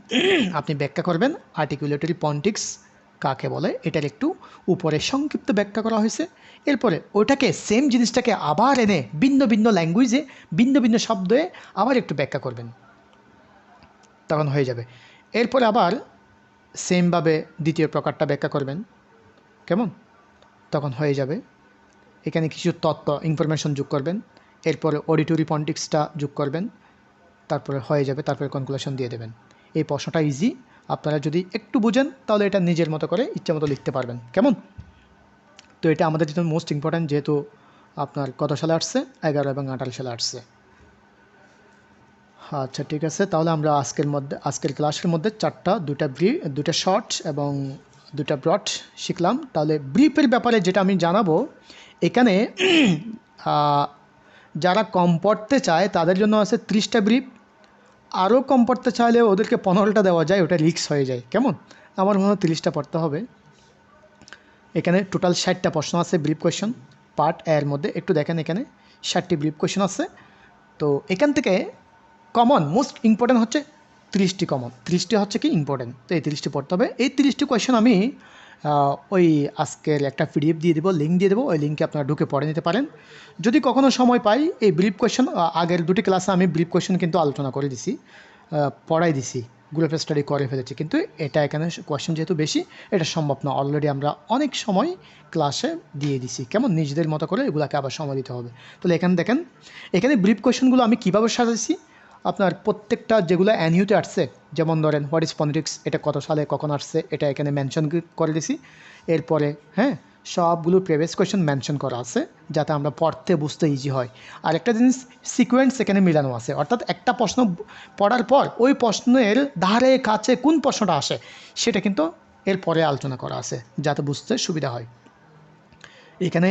আপনি ব্যাখ্যা করবেন আর্টিকুলেটরি পলিটিক্স কাকে বলে এটার একটু উপরে সংক্ষিপ্ত ব্যাখ্যা করা হয়েছে। এরপরে ওটাকে সেম জিনিসটাকে আবার এনে ভিন্ন ভিন্ন ল্যাঙ্গুয়েজে ভিন্ন ভিন্ন শব্দে আবার একটু ব্যাখ্যা করবেন, তখন হয়ে যাবে। এরপরে আবার সেমভাবে দ্বিতীয় প্রকারটা ব্যাখ্যা করবেন, কেমন, তখন হয়ে যাবে। এখানে কিছু তথ্য ইনফরমেশন যোগ করবেন, এরপরে অডিটরি পলিটিক্সটা যোগ করবেন, তারপরে হয়ে যাবে, তারপরে কনক্লুশন দিয়ে দেবেন। এই প্রশ্নটা ইজি, আপনারা যদি একটু বুঝেন তাহলে এটা নিজের মতো করে ইচ্ছা মতো লিখতে পারবেন, কেমন। তো এটা আমাদের জন্য মোস্ট ইম্পর্ট্যান্ট, যেহেতু আপনার কত সালে আসছে, 11 এবং 18 সালে আসছে। আচ্ছা ঠিক আছে, তাহলে আমরা আজকের ক্লাসের মধ্যে দুটা শর্ট এবং দুটা ব্রড শিখলাম। তাহলে ব্রিফের ব্যাপারে যেটা আমি জানাবো, এখানে যারা কম পড়তে চায় তাদের জন্য আছে 30টা ব্রিফ। আরও কম পড়তে চাইলে ওদেরকে 15টা দেওয়া যায়, ওটা রিস্ক হয়ে যায়, কেমন। আমার মনে হয় 30টা পড়তে হবে। এখানে টোটাল 60টা প্রশ্ন আছে ব্রিফ কোয়েশ্চন পার্ট এর মধ্যে। একটু দেখেন, এখানে 60টি ব্রিফ কোয়েশ্চন আছে। তো এখান থেকে কমন মোস্ট ইম্পর্টেন্ট হচ্ছে 30টি কমন, 30টি হচ্ছে কি ইম্পর্টেন্ট। তো এই 30টি পড়তে হবে। এই 30টি কোয়েশ্চন আমি ওই আজকের একটা পিডিএফ দিয়ে দেবো, লিঙ্ক দিয়ে দেবো, ওই লিঙ্কে আপনারা ঢুকে পড়ে নিতে পারেন। যদি কখনো সময় পাই, এই ব্রিফ কোয়েশ্চন আগের দুটি ক্লাসে আমি ব্রিফ কোয়েশ্চন কিন্তু আলোচনা করে দিছি, পড়াই দিছি, গ্রুপ স্টাডি করে ফেলেছি। কিন্তু এটা এখানে কোয়েশ্চন যেহেতু বেশি, এটা সম্ভব না। অলরেডি আমরা অনেক সময় ক্লাসে দিয়ে দিছি, কেমন, নিজেদের মতো করে এগুলোকে আবার সময় দিতে হবে। তাহলে এখানে দেখেন, এখানে ব্রিফ কোয়েশ্চনগুলো আমি কীভাবে সাজাইছি, আপনার প্রত্যেকটা যেগুলো এনইউতে আসছে, যেমন ধরেন হোয়াট ইজ পলিটিক্স, এটা কত সালে কখন আসছে, এটা এখানে মেনশন করে দিছি। এরপরে হ্যাঁ, সবগুলো প্রিভিয়াস কোয়েশ্চন মেনশন করা আছে, যাতে আমরা পড়তে বুঝতে ইজি হয়। আর একটা জিনিস, সিকোয়েন্স এখানে মিলানো আছে, অর্থাৎ একটা প্রশ্ন পড়ার পর ওই প্রশ্নের ধারে কাছে কোন প্রশ্নটা আসে সেটা কিন্তু এরপরে আলোচনা করা আছে, যাতে বুঝতে সুবিধা হয়। এখানে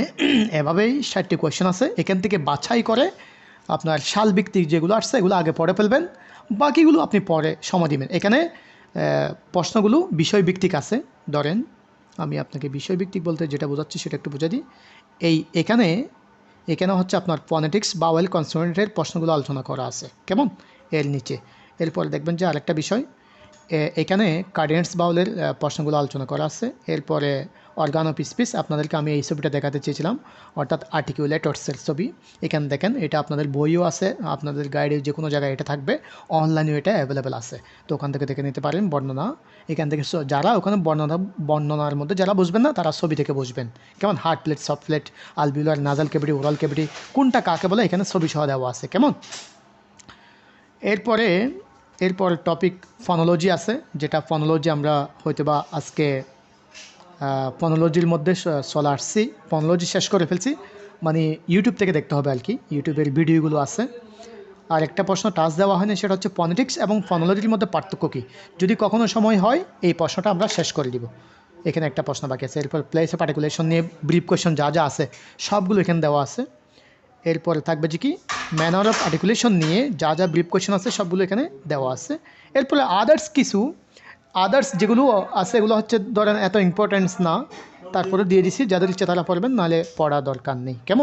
এভাবেই 60টি কোয়েশ্চেন আছে, এখান থেকে বাছাই করে আপনার সালভিত্তিক যেগুলো আসছে এগুলো আগে পড়ে ফেলবেন, বাকিগুলো আপনি পরে সময় দিবেন। এখানে প্রশ্নগুলো বিষয়ভিত্তিক আছে। ধরেন আমি আপনাকে বিষয়ভিত্তিক বলতে যেটা বোঝাচ্ছি সেটা একটু বুঝে দিই। এখানে হচ্ছে আপনার ফনেটিক্স, বাওয়েল, কনসোনেন্টের প্রশ্নগুলো আলোচনা করা আছে, কেমন, এর নিচে। এরপরে দেখবেন যে আরেকটা বিষয়, এখানে কার্ডিনেন্টস বাউলের প্রশ্নগুলো আলোচনা করা আছে। এরপরে অর্গান অফ স্পিচ, আপনাদেরকে আমি এই ছবিটা দেখাতে চেয়েছিলাম, অর্থাৎ আর্টিকুলেটরসের ছবি। এখানে দেখেন, এটা আপনাদের বইও আছে, আপনাদের গাইডে যে কোনো জায়গায় এটা থাকবে, অনলাইনেও এটা অ্যাভেলেবেল আছে। তো ওখান থেকে দেখে নিতে পারেন বর্ণনা। এখান থেকে যারা ওখানে বর্ণনার মধ্যে যারা বুঝবেন না, তারা ছবি থেকে বুঝবেন, কেমন। Hard palate, soft palate, alveolar, nasal cavity, oral cavity, কোনটা কাকে বলে এখানে ছবি সহ দেওয়া আছে, কেমন। এরপর টপিক ফনোলজি আছে, যেটা ফনোলজি আমরা হয়তো বা আজকে ফনোলজির মধ্যে চলে আসছি, ফনোলজি শেষ করে ফেলছি, মানে ইউটিউব থেকে দেখতে হবে আর কি, ইউটিউবের ভিডিওগুলো আছে। আর একটা প্রশ্ন টাচ দেওয়া হয়নি, সেটা হচ্ছে ফনেটিক্স এবং ফনোলজির মধ্যে পার্থক্য কী। যদি কখনো সময় হয় এই প্রশ্নটা আমরা শেষ করে দিব। এখানে একটা প্রশ্ন বাকি আছে। এরপর প্লেস অফ আর্টিকুলেশন নিয়ে ব্রিফ কোয়েশ্চন যা যা আছে সবগুলো এখানে দেওয়া আছে। এরপরে থাকবে যে কি, ম্যানার অফ আর্টিকুলেশন নিয়ে যা যা ব্রিফ কোয়েশ্চন আছে সবগুলো এখানে দেওয়া আছে। এরপরে আদার্স যেগুলো আছে এগুলো হচ্ছে ধরেন এত ইম্পর্টেন্স না, তারপরে দিয়ে দিছি, যাদের ইচ্ছে তারা পড়বেন, নাহলে পড়া দরকার নেই, কেমন।